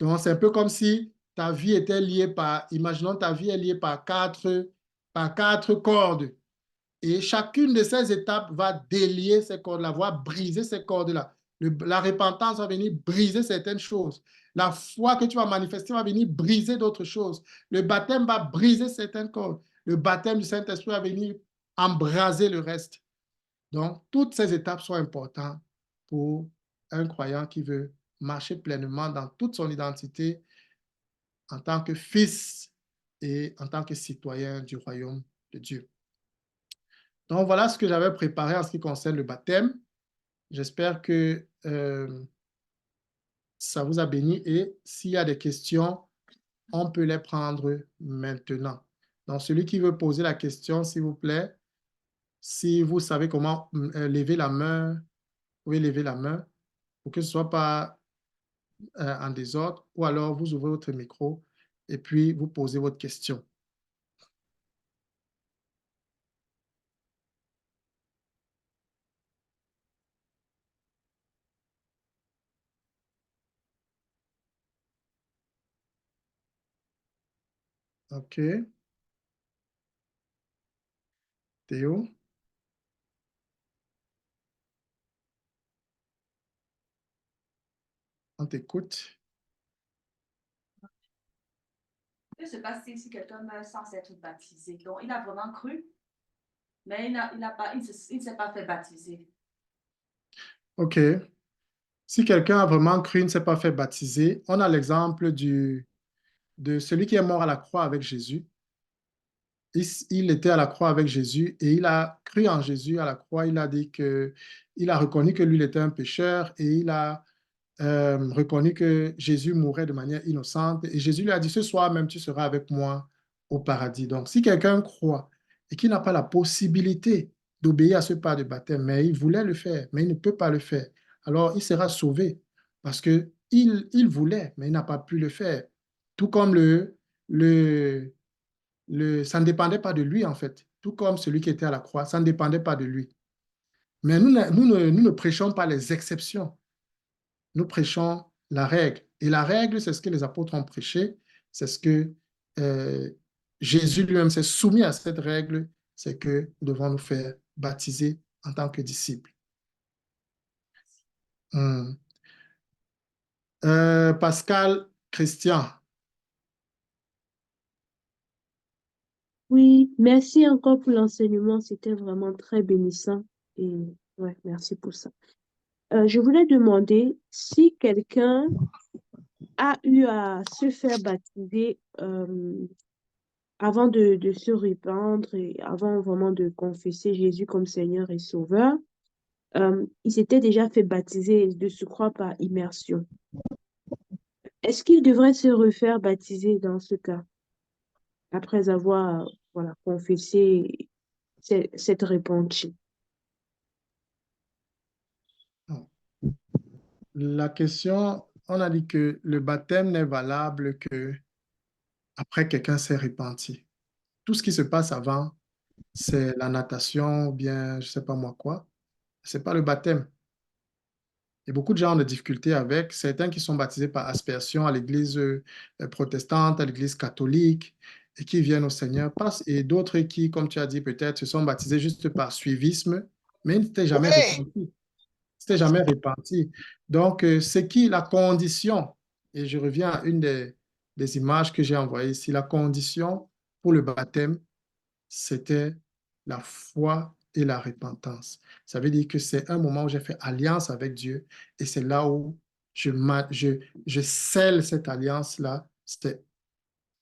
Donc, c'est un peu comme si ta vie était liée par, imaginons ta vie est liée par quatre cordes. Et chacune de ces étapes va délier ces cordes-là, va briser ces cordes-là. La repentance va venir briser certaines choses. La foi que tu vas manifester va venir briser d'autres choses. Le baptême va briser certaines cordes. Le baptême du Saint-Esprit va venir embraser le reste. Donc, toutes ces étapes sont importantes pour un croyant qui veut marcher pleinement dans toute son identité en tant que fils et en tant que citoyen du royaume de Dieu. Donc, voilà ce que j'avais préparé en ce qui concerne le baptême. J'espère que ça vous a béni et s'il y a des questions, on peut les prendre maintenant. Donc, celui qui veut poser la question, s'il vous plaît, si vous savez comment lever la main, vous pouvez lever la main pour que ce ne soit pas en désordre ou alors vous ouvrez votre micro et puis vous posez votre question. OK. Théo, on t'écoute. Que se passe-t-il si quelqu'un meurt sans être baptisé? Donc, il a vraiment cru, mais il ne s'est pas fait baptiser. OK. Si quelqu'un a vraiment cru, ne s'est pas fait baptiser, on a l'exemple de celui qui est mort à la croix avec Jésus. Il était à la croix avec Jésus et il a cru en Jésus à la croix. Il a dit que, il a reconnu que lui il était un pécheur et il a reconnu que Jésus mourait de manière innocente. Et Jésus lui a dit, ce soir même, tu seras avec moi au paradis. Donc, si quelqu'un croit et qu'il n'a pas la possibilité d'obéir à ce pas de baptême, mais il voulait le faire, mais il ne peut pas le faire, alors il sera sauvé parce que il voulait, mais il n'a pas pu le faire. Tout comme le, ça ne dépendait pas de lui, en fait. Tout comme celui qui était à la croix, ça ne dépendait pas de lui. Mais nous ne prêchons pas les exceptions. Nous prêchons la règle. Et la règle, c'est ce que les apôtres ont prêché. C'est ce que euh, Jésus lui-même s'est soumis à cette règle. C'est que nous devons nous faire baptiser en tant que disciples. Pascal Christian. Oui, merci encore pour l'enseignement. C'était vraiment très bénissant. Et ouais, merci pour ça. Je voulais demander si quelqu'un a eu à se faire baptiser avant de se répandre et avant vraiment de confesser Jésus comme Seigneur et Sauveur. Il s'était déjà fait baptiser de surcroît par immersion. Est-ce qu'il devrait se refaire baptiser dans ce cas, après avoir voilà, confessé cette repentie? La question, on a dit que le baptême n'est valable que après quelqu'un s'est repenti. Tout ce qui se passe avant, c'est la natation ou bien je sais pas moi quoi. C'est pas le baptême. Et beaucoup de gens ont des difficultés avec certains qui sont baptisés par aspersion à l'église protestante, à l'église catholique, et qui viennent au Seigneur, et d'autres qui, comme tu as dit, peut-être se sont baptisés juste par suivisme, mais ils n'étaient jamais Oui. repentis. C'était jamais repenti. Donc, c'est qui la condition, et je reviens à une des images que j'ai envoyées ici, la condition pour le baptême, c'était la foi et la repentance. Ça veut dire que c'est un moment où j'ai fait alliance avec Dieu et c'est là où je scelle cette alliance-là. C'est,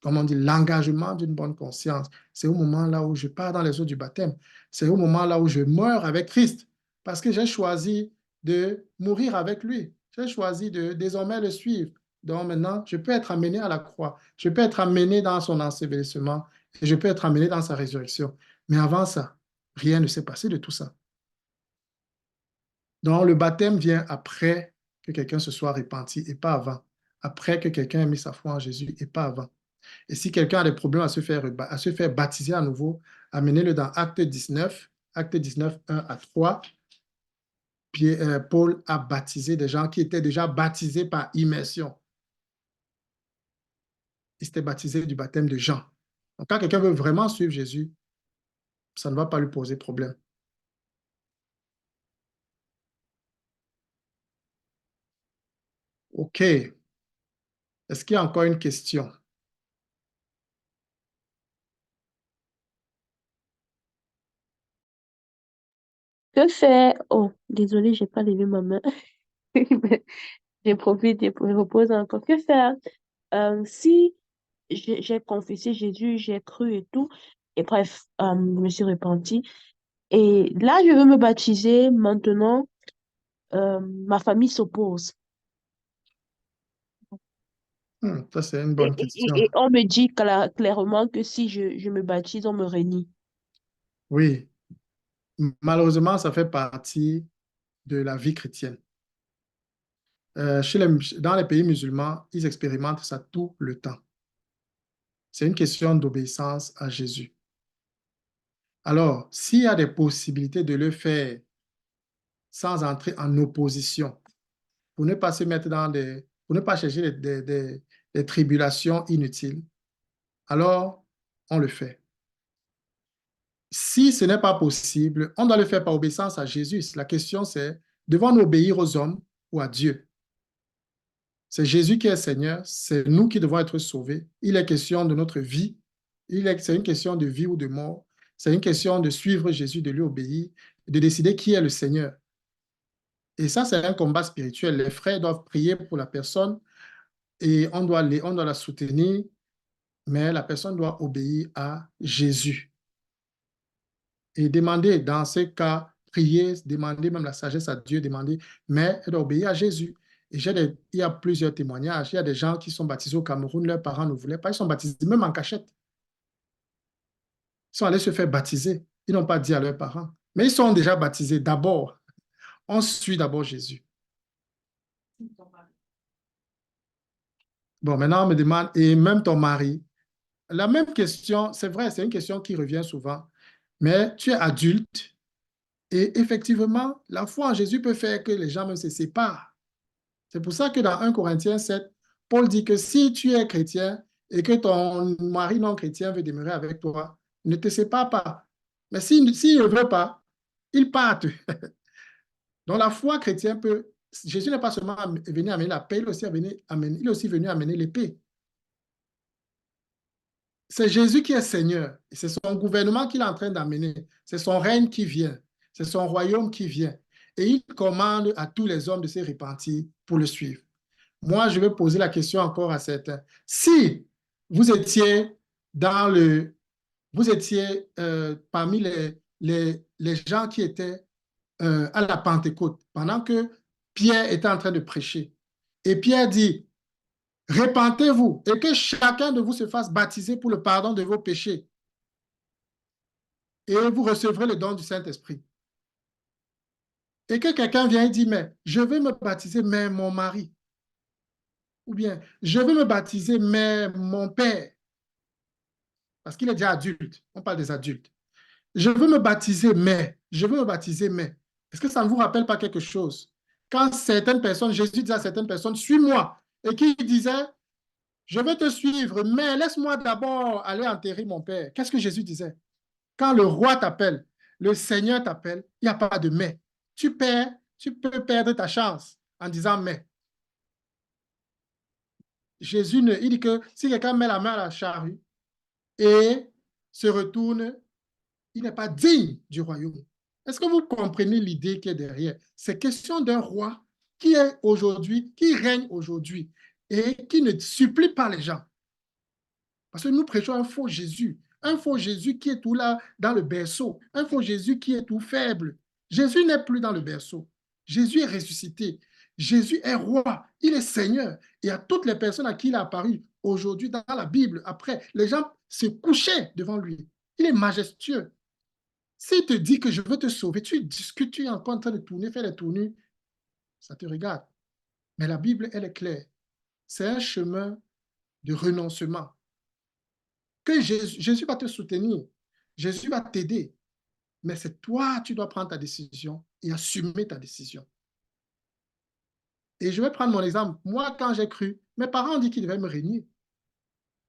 comme on dit, l'engagement d'une bonne conscience. C'est au moment là où je pars dans les eaux du baptême. C'est au moment là où je meurs avec Christ parce que j'ai choisi de mourir avec lui. J'ai choisi de désormais le suivre. Donc maintenant, je peux être amené à la croix. Je peux être amené dans son ensevelissement et je peux être amené dans sa résurrection. Mais avant ça, rien ne s'est passé de tout ça. Donc le baptême vient après que quelqu'un se soit repenti et pas avant. Après que quelqu'un ait mis sa foi en Jésus et pas avant. Et si quelqu'un a des problèmes à se faire baptiser à nouveau, amenez-le dans Acte 19, 1 à 3. Paul a baptisé des gens qui étaient déjà baptisés par immersion. Ils étaient baptisés du baptême de Jean. Donc, quand quelqu'un veut vraiment suivre Jésus, ça ne va pas lui poser problème. OK. Est-ce qu'il y a encore une question? Que faire? Oh, désolé, j'ai pas levé ma main. J'ai profité, je repose encore. Que faire? Si j'ai confessé Jésus, j'ai cru et tout, et bref, je me suis repentie. Et là, je veux me baptiser. Maintenant, ma famille s'oppose. Ça, c'est une Et, bonne et- question. et on me dit clairement que si je me baptise, on me renie. Oui, malheureusement, ça fait partie de la vie chrétienne. Dans les pays musulmans, ils expérimentent ça tout le temps. C'est une question d'obéissance à Jésus. Alors, s'il y a des possibilités de le faire sans entrer en opposition, pour ne pas se mettre pour ne pas chercher des tribulations inutiles, alors on le fait. Si ce n'est pas possible, on doit le faire par obéissance à Jésus. La question, c'est, devons-nous obéir aux hommes ou à Dieu? C'est Jésus qui est Seigneur, c'est nous qui devons être sauvés. Il est question de notre vie. C'est une question de vie ou de mort. C'est une question de suivre Jésus, de lui obéir, de décider qui est le Seigneur. Et ça, c'est un combat spirituel. Les frères doivent prier pour la personne et on doit la soutenir, mais la personne doit obéir à Jésus. Et demander, dans ce cas, prier, demander même la sagesse à Dieu, demander, mais elle doit obéir à Jésus. Et il y a plusieurs témoignages. Il y a des gens qui sont baptisés au Cameroun, leurs parents ne voulaient pas, ils sont baptisés même en cachette. Ils sont allés se faire baptiser. Ils n'ont pas dit à leurs parents. Mais ils sont déjà baptisés d'abord. On suit d'abord Jésus. Bon, maintenant, on me demande, et même ton mari, la même question, c'est vrai, c'est une question qui revient souvent, mais tu es adulte et effectivement, la foi en Jésus peut faire que les gens même se séparent. C'est pour ça que dans 1 Corinthiens 7, Paul dit que si tu es chrétien et que ton mari non chrétien veut demeurer avec toi, ne te sépare pas. Mais s'il ne veut pas, il part. Donc la foi chrétienne peut... Jésus n'est pas seulement venu amener la paix, il est aussi venu amener l'épée. C'est Jésus qui est Seigneur. C'est son gouvernement qu'il est en train d'amener. C'est son règne qui vient. C'est son royaume qui vient. Et il commande à tous les hommes de se repentir pour le suivre. Moi, je vais poser la question encore à certains. Si vous étiez parmi les gens qui étaient à la Pentecôte, pendant que Pierre était en train de prêcher, et Pierre dit, repentez-vous et que chacun de vous se fasse baptiser pour le pardon de vos péchés, et vous recevrez le don du Saint-Esprit. Et que quelqu'un vient et dit, mais je veux me baptiser, mais mon mari, ou bien, je veux me baptiser, mais mon père, parce qu'il est déjà adulte, on parle des adultes. Je veux me baptiser, mais, est-ce que ça ne vous rappelle pas quelque chose? Quand certaines personnes, Jésus disait à certaines personnes, suis-moi, et qui disaient, je vais te suivre, mais laisse-moi d'abord aller enterrer mon père. Qu'est-ce que Jésus disait? Quand le roi t'appelle, le Seigneur t'appelle, il n'y a pas de mais. Tu peux perdre ta chance en disant mais. Jésus, il dit que si quelqu'un met la main à la charrue et se retourne, il n'est pas digne du royaume. Est-ce que vous comprenez l'idée qui est derrière? C'est question d'un roi qui est aujourd'hui, qui règne aujourd'hui et qui ne supplie pas les gens. Parce que nous prêchons un faux Jésus qui est tout là dans le berceau, un faux Jésus qui est tout faible. Jésus n'est plus dans le berceau. Jésus est ressuscité. Jésus est roi, il est Seigneur. Et à toutes les personnes à qui il est apparu aujourd'hui dans la Bible, après, les gens se couchaient devant lui. Il est majestueux. S'il te dit que je veux te sauver, tu discutes, tu es encore en train de tourner, faire les tournures, ça te regarde. Mais la Bible, elle est claire. C'est un chemin de renoncement. Que Jésus va te soutenir, Jésus va t'aider, mais c'est toi, tu dois prendre ta décision et assumer ta décision. Et je vais prendre mon exemple. Moi, quand j'ai cru, mes parents ont dit qu'ils devaient me régner.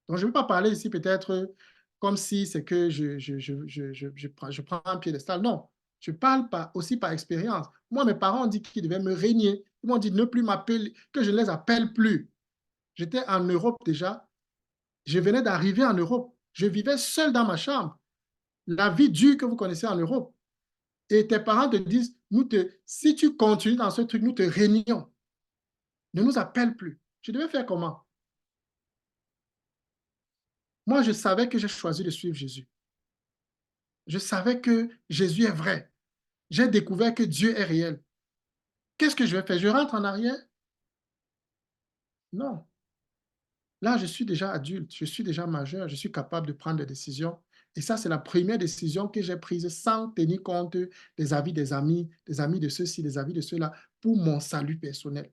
Donc, je ne vais pas parler ici peut-être comme si c'est que je prends un piédestal. Non, je parle aussi par expérience. Moi, mes parents ont dit qu'ils devaient me régner. Ils m'ont dit ne plus m'appeler, que je ne les appelle plus. J'étais en Europe déjà. Je venais d'arriver en Europe. Je vivais seul dans ma chambre. La vie dure que vous connaissez en Europe. Et tes parents te disent, si tu continues dans ce truc, nous te régnons. Ne nous appelle plus. Je devais faire comment? Moi, je savais que j'ai choisi de suivre Jésus. Je savais que Jésus est vrai. J'ai découvert que Dieu est réel. Qu'est-ce que je vais faire? Je rentre en arrière? Non. Là, je suis déjà adulte, je suis déjà majeur, je suis capable de prendre des décisions. Et ça, c'est la première décision que j'ai prise sans tenir compte des avis des amis de ceux-ci, des avis de ceux-là, pour mon salut personnel.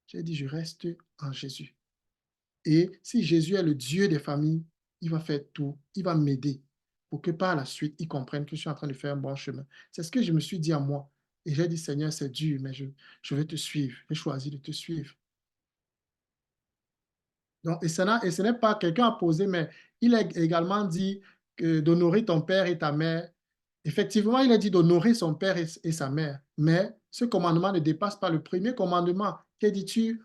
J'ai dit, je reste en Jésus. Et si Jésus est le Dieu des familles, il va faire tout, il va m'aider pour que par la suite, il comprenne que je suis en train de faire un bon chemin. C'est ce que je me suis dit à moi. Et j'ai dit, Seigneur, c'est dur, mais je vais te suivre. J'ai choisi de te suivre. Donc, et ce n'est pas, quelqu'un a posé, mais il a également dit d'honorer ton père et ta mère. Effectivement, il a dit d'honorer son père et sa mère. Mais ce commandement ne dépasse pas le premier commandement qui dit, tu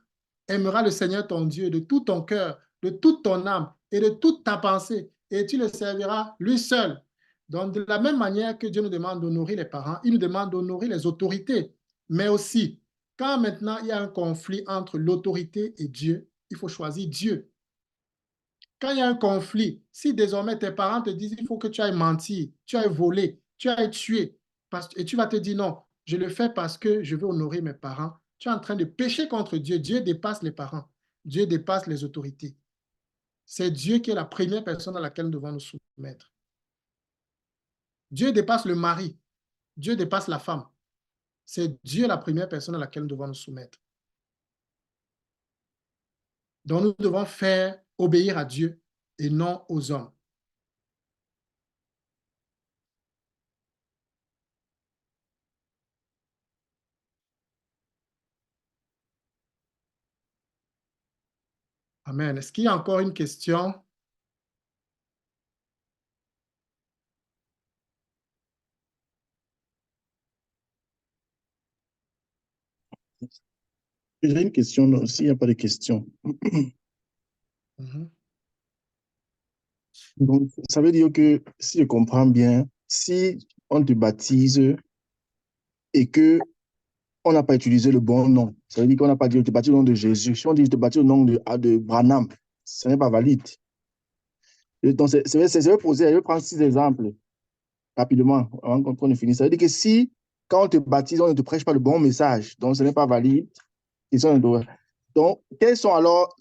aimeras le Seigneur ton Dieu de tout ton cœur, de toute ton âme et de toute ta pensée, et tu le serviras lui seul. Donc, de la même manière que Dieu nous demande d'honorer les parents, il nous demande d'honorer les autorités. Mais aussi, quand maintenant il y a un conflit entre l'autorité et Dieu, il faut choisir Dieu. Quand il y a un conflit, si désormais tes parents te disent il faut que tu ailles mentir, tu ailles voler, tu ailles tuer, et tu vas te dire non, je le fais parce que je veux honorer mes parents, tu es en train de pécher contre Dieu. Dieu dépasse les parents, Dieu dépasse les autorités. C'est Dieu qui est la première personne à laquelle nous devons nous soumettre. Dieu dépasse le mari, Dieu dépasse la femme. C'est Dieu la première personne à laquelle nous devons nous soumettre. Donc nous devons faire obéir à Dieu et non aux hommes. Amen. Est-ce qu'il y a encore une question? J'ai une question, non, s'il n'y a pas de question. Donc, ça veut dire que, si je comprends bien, si on te baptise et que on n'a pas utilisé le bon nom, ça veut dire qu'on n'a pas dit je te baptise au nom de Jésus. Si on dit je te baptise au nom de Branham, ce n'est pas valide. Et donc, je vais prendre 6 exemples rapidement avant qu'on ne finisse. Ça veut dire que si, quand on te baptise, on ne te prêche pas le bon message, donc ce n'est pas valide. Donc, quels sont alors,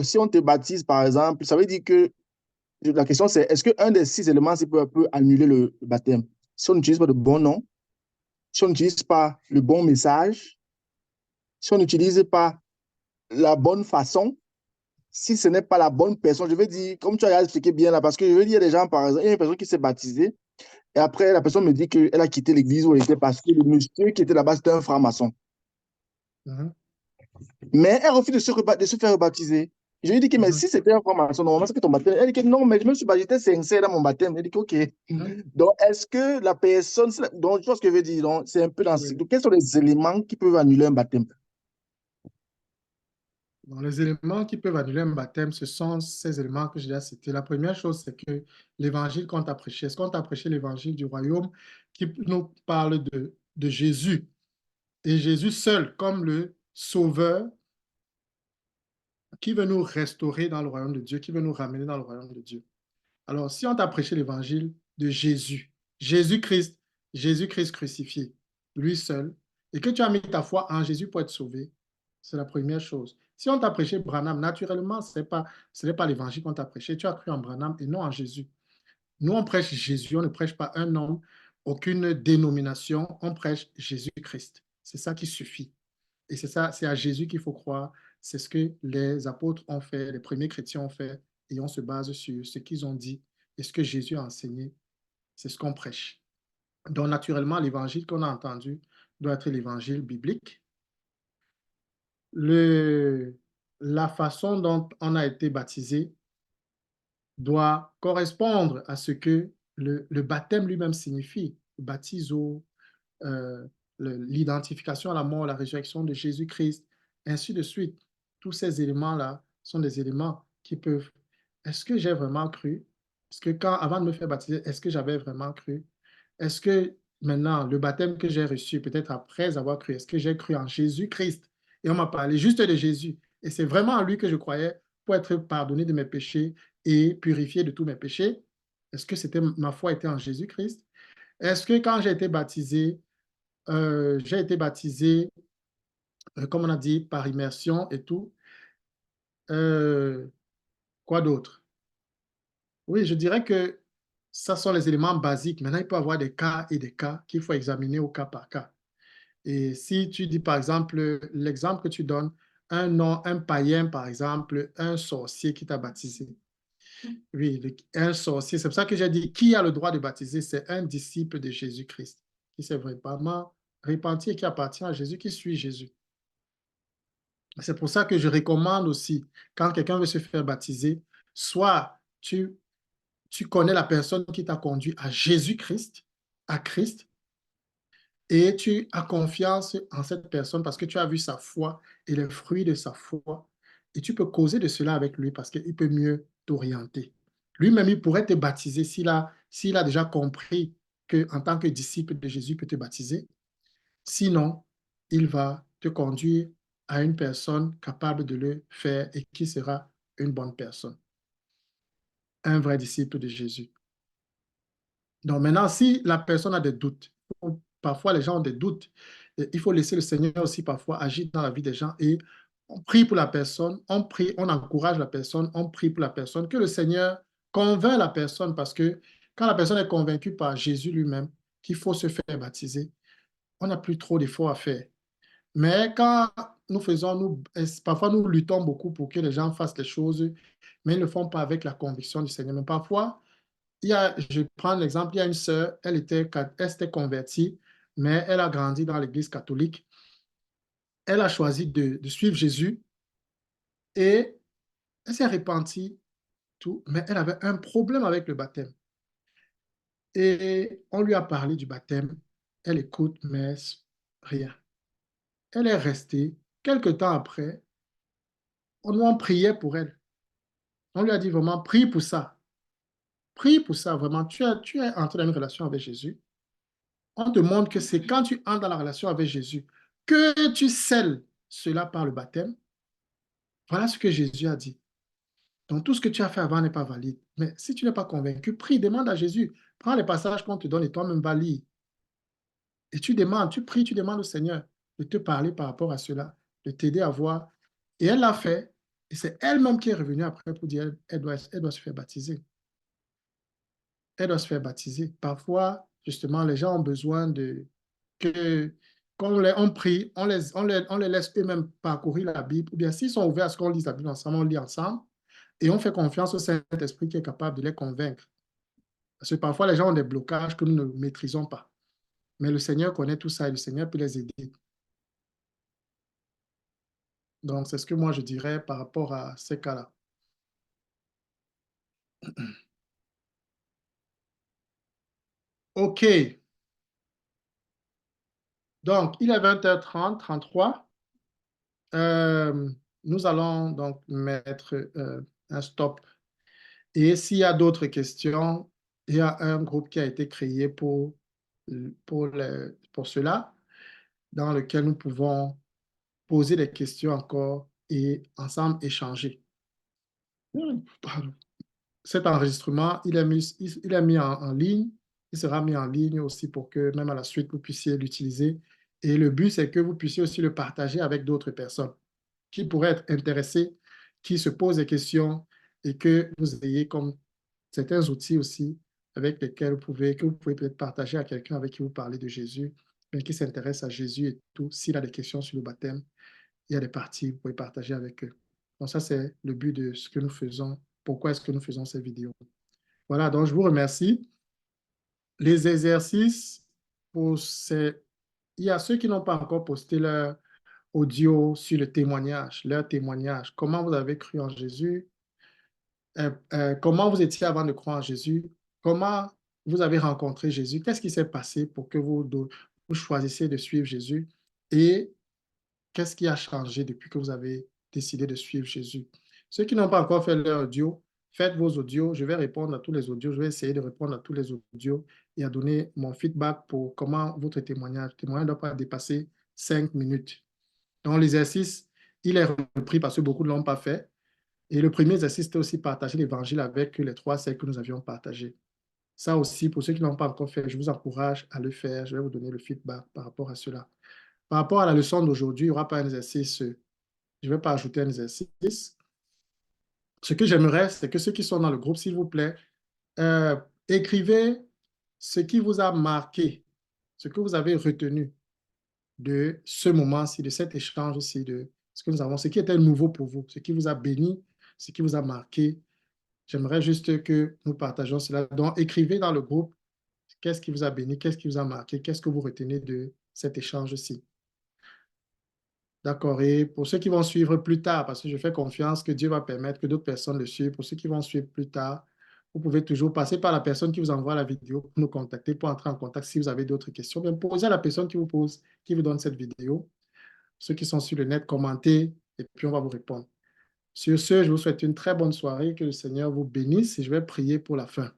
si on te baptise, par exemple, ça veut dire que la question c'est, est-ce qu'un des 6 éléments peut annuler le baptême? Si on n'utilise pas le bon nom, si on n'utilise pas le bon message, si on n'utilise pas la bonne façon, si ce n'est pas la bonne personne, je veux dire, comme tu as expliqué bien là, parce que je veux dire, il y a des gens, par exemple, il y a une personne qui s'est baptisée, et après, la personne me dit qu'elle a quitté l'église où elle était parce que le monsieur qui était là-bas, c'était un franc-maçon. Mhm. Mais elle refuse de se faire rebaptiser. Je lui dis que mais Mhm. si c'était un franc-maçon, normalement, c'est que ton baptême. Elle dit que non, mais je me suis baptisé, j'étais sincère dans mon baptême. Elle dit que ok. Mhm. Donc, est-ce que la personne, donc, tu vois ce que je veux dire, donc, c'est un peu dans ce. Oui. Donc, quels sont les éléments qui peuvent annuler un baptême? Donc, les éléments qui peuvent annuler un baptême, ce sont ces éléments que j'ai déjà cités. La première chose, c'est que l'évangile qu'on t'a prêché, est-ce qu'on t'a prêché l'évangile du royaume qui nous parle de Jésus et Jésus seul comme le sauveur qui veut nous restaurer dans le royaume de Dieu, qui veut nous ramener dans le royaume de Dieu. Alors, si on t'a prêché l'évangile de Jésus, Jésus-Christ, Jésus-Christ crucifié, lui seul, et que tu as mis ta foi en Jésus pour être sauvé, c'est la première chose. Si on t'a prêché Branham, naturellement, ce n'est pas l'évangile qu'on t'a prêché. Tu as cru en Branham et non en Jésus. Nous, on prêche Jésus, on ne prêche pas un homme, aucune dénomination, on prêche Jésus-Christ. C'est ça qui suffit. Et c'est ça, c'est à Jésus qu'il faut croire. C'est ce que les apôtres ont fait, les premiers chrétiens ont fait, et on se base sur ce qu'ils ont dit et ce que Jésus a enseigné. C'est ce qu'on prêche. Donc, naturellement, l'évangile qu'on a entendu doit être l'évangile biblique. La façon dont on a été baptisé doit correspondre à ce que le baptême lui-même signifie. Le baptiso, euh, l'identification à la mort, la résurrection de Jésus-Christ, ainsi de suite. Tous ces éléments-là sont des éléments qui peuvent... Est-ce que j'ai vraiment cru? Est-ce que avant de me faire baptiser, est-ce que j'avais vraiment cru? Est-ce que maintenant, le baptême que j'ai reçu, peut-être après avoir cru, est-ce que j'ai cru en Jésus-Christ? Et on m'a parlé juste de Jésus. Et c'est vraiment en lui que je croyais pour être pardonné de mes péchés et purifié de tous mes péchés. Est-ce que ma foi était en Jésus-Christ? Est-ce que quand j'ai été baptisé, comme on a dit, par immersion et tout. Euh, quoi d'autre? Oui, je dirais que ça sont les éléments basiques. Maintenant, il peut y avoir des cas et des cas qu'il faut examiner au cas par cas. Et si tu dis, par exemple, l'exemple que tu donnes, un nom, un païen, par exemple, un sorcier qui t'a baptisé. Oui, un sorcier. C'est pour ça que j'ai dit, qui a le droit de baptiser? C'est un disciple de Jésus-Christ, qui s'est vraiment repenti et qui appartient à Jésus, qui suit Jésus. C'est pour ça que je recommande aussi, quand quelqu'un veut se faire baptiser, soit tu connais la personne qui t'a conduit à Jésus-Christ, à Christ, et tu as confiance en cette personne parce que tu as vu sa foi et les fruits de sa foi, et tu peux causer de cela avec lui parce qu'il peut mieux t'orienter. Lui-même, il pourrait te baptiser s'il a déjà compris qu'en tant que disciple de Jésus, il peut te baptiser. Sinon, il va te conduire à une personne capable de le faire et qui sera une bonne personne, un vrai disciple de Jésus. Donc maintenant, si la personne a des doutes, parfois les gens ont des doutes, et il faut laisser le Seigneur aussi parfois agir dans la vie des gens et on prie pour la personne, on prie, on encourage la personne, on prie pour la personne, que le Seigneur convainc la personne parce que quand la personne est convaincue par Jésus lui-même qu'il faut se faire baptiser, on n'a plus trop d'efforts à faire. Mais quand parfois nous luttons beaucoup pour que les gens fassent les choses, mais ils ne le font pas avec la conviction du Seigneur. Mais parfois, je prends l'exemple, il y a une sœur, elle s'était convertie, mais elle a grandi dans l'église catholique. Elle a choisi de suivre Jésus et elle s'est repentie, tout, mais elle avait un problème avec le baptême. Et on lui a parlé du baptême. Elle écoute, mais rien. Elle est restée. Quelque temps après, on priait pour elle. On lui a dit vraiment, prie pour ça. Prie pour ça, vraiment. Tu es entré dans une relation avec Jésus. On te montre que c'est quand tu entres dans la relation avec Jésus que tu scelles cela par le baptême. Voilà ce que Jésus a dit. Donc, tout ce que tu as fait avant n'est pas valide. Mais si tu n'es pas convaincu, prie, demande à Jésus. Prends les passages qu'on te donne et toi-même va lire. Et tu demandes, tu pries, tu demandes au Seigneur de te parler par rapport à cela, de t'aider à voir. Et elle l'a fait. Et c'est elle-même qui est revenue après pour dire elle doit se faire baptiser. Elle doit se faire baptiser. Parfois, justement, les gens ont besoin que on prie, on les laisse eux-mêmes parcourir la Bible, ou bien s'ils sont ouverts à ce qu'on lise la Bible ensemble, on lit ensemble, et on fait confiance au Saint-Esprit qui est capable de les convaincre. Parce que parfois, les gens ont des blocages que nous ne maîtrisons pas. Mais le Seigneur connaît tout ça et le Seigneur peut les aider. Donc, c'est ce que moi je dirais par rapport à ces cas-là. OK. Donc, il est 20h30, 33. Nous allons donc mettre un stop. Et s'il y a d'autres questions, il y a un groupe qui a été créé pour cela, dans lequel nous pouvons poser des questions encore et ensemble échanger. Pardon. Cet enregistrement, il est mis en ligne. Il sera mis en ligne aussi pour que même à la suite, vous puissiez l'utiliser. Et le but, c'est que vous puissiez aussi le partager avec d'autres personnes qui pourraient être intéressées, qui se posent des questions et que vous ayez comme certains outils aussi avec lesquels que vous pouvez peut-être partager à quelqu'un avec qui vous parlez de Jésus, mais qui s'intéresse à Jésus et tout. S'il a des questions sur le baptême, il y a des parties, vous pouvez partager avec eux. Donc ça, c'est le but de ce que nous faisons. Pourquoi est-ce que nous faisons ces vidéos? Voilà, donc je vous remercie. Les exercices, il y a ceux qui n'ont pas encore posté leur audio sur le témoignage, leur témoignage. Comment vous avez cru en Jésus? Comment vous étiez avant de croire en Jésus? Comment vous avez rencontré Jésus? Qu'est-ce qui s'est passé pour que vous choisissiez de suivre Jésus? Et qu'est-ce qui a changé depuis que vous avez décidé de suivre Jésus? Ceux qui n'ont pas encore fait leur audio, faites vos audios. Je vais répondre à tous les audios. Je vais essayer de répondre à tous les audios et à donner mon feedback pour comment votre témoignage ne doit pas dépasser 5 minutes. Donc, l'exercice, il est repris parce que beaucoup ne l'ont pas fait. Et le premier exercice, c'était aussi partager l'évangile avec les 3 cercles que nous avions partagés. Ça aussi, pour ceux qui ne l'ont pas encore fait, je vous encourage à le faire. Je vais vous donner le feedback par rapport à cela. Par rapport à la leçon d'aujourd'hui, il n'y aura pas un exercice. Je ne vais pas ajouter un exercice. Ce que j'aimerais, c'est que ceux qui sont dans le groupe, s'il vous plaît, écrivez ce qui vous a marqué, ce que vous avez retenu de ce moment-ci, de cet échange-ci, de ce que nous avons, ce qui était nouveau pour vous, ce qui vous a béni, ce qui vous a marqué. J'aimerais juste que nous partageons cela. Donc, écrivez dans le groupe qu'est-ce qui vous a béni, qu'est-ce qui vous a marqué, qu'est-ce que vous retenez de cet échange-ci. D'accord. Et pour ceux qui vont suivre plus tard, parce que je fais confiance que Dieu va permettre que d'autres personnes le suivent, pour ceux qui vont suivre plus tard, vous pouvez toujours passer par la personne qui vous envoie la vidéo pour nous contacter, pour entrer en contact si vous avez d'autres questions. Bien, posez à la personne qui vous donne cette vidéo. Ceux qui sont sur le net, commentez et puis on va vous répondre. Sur ce, je vous souhaite une très bonne soirée, que le Seigneur vous bénisse et je vais prier pour la fin.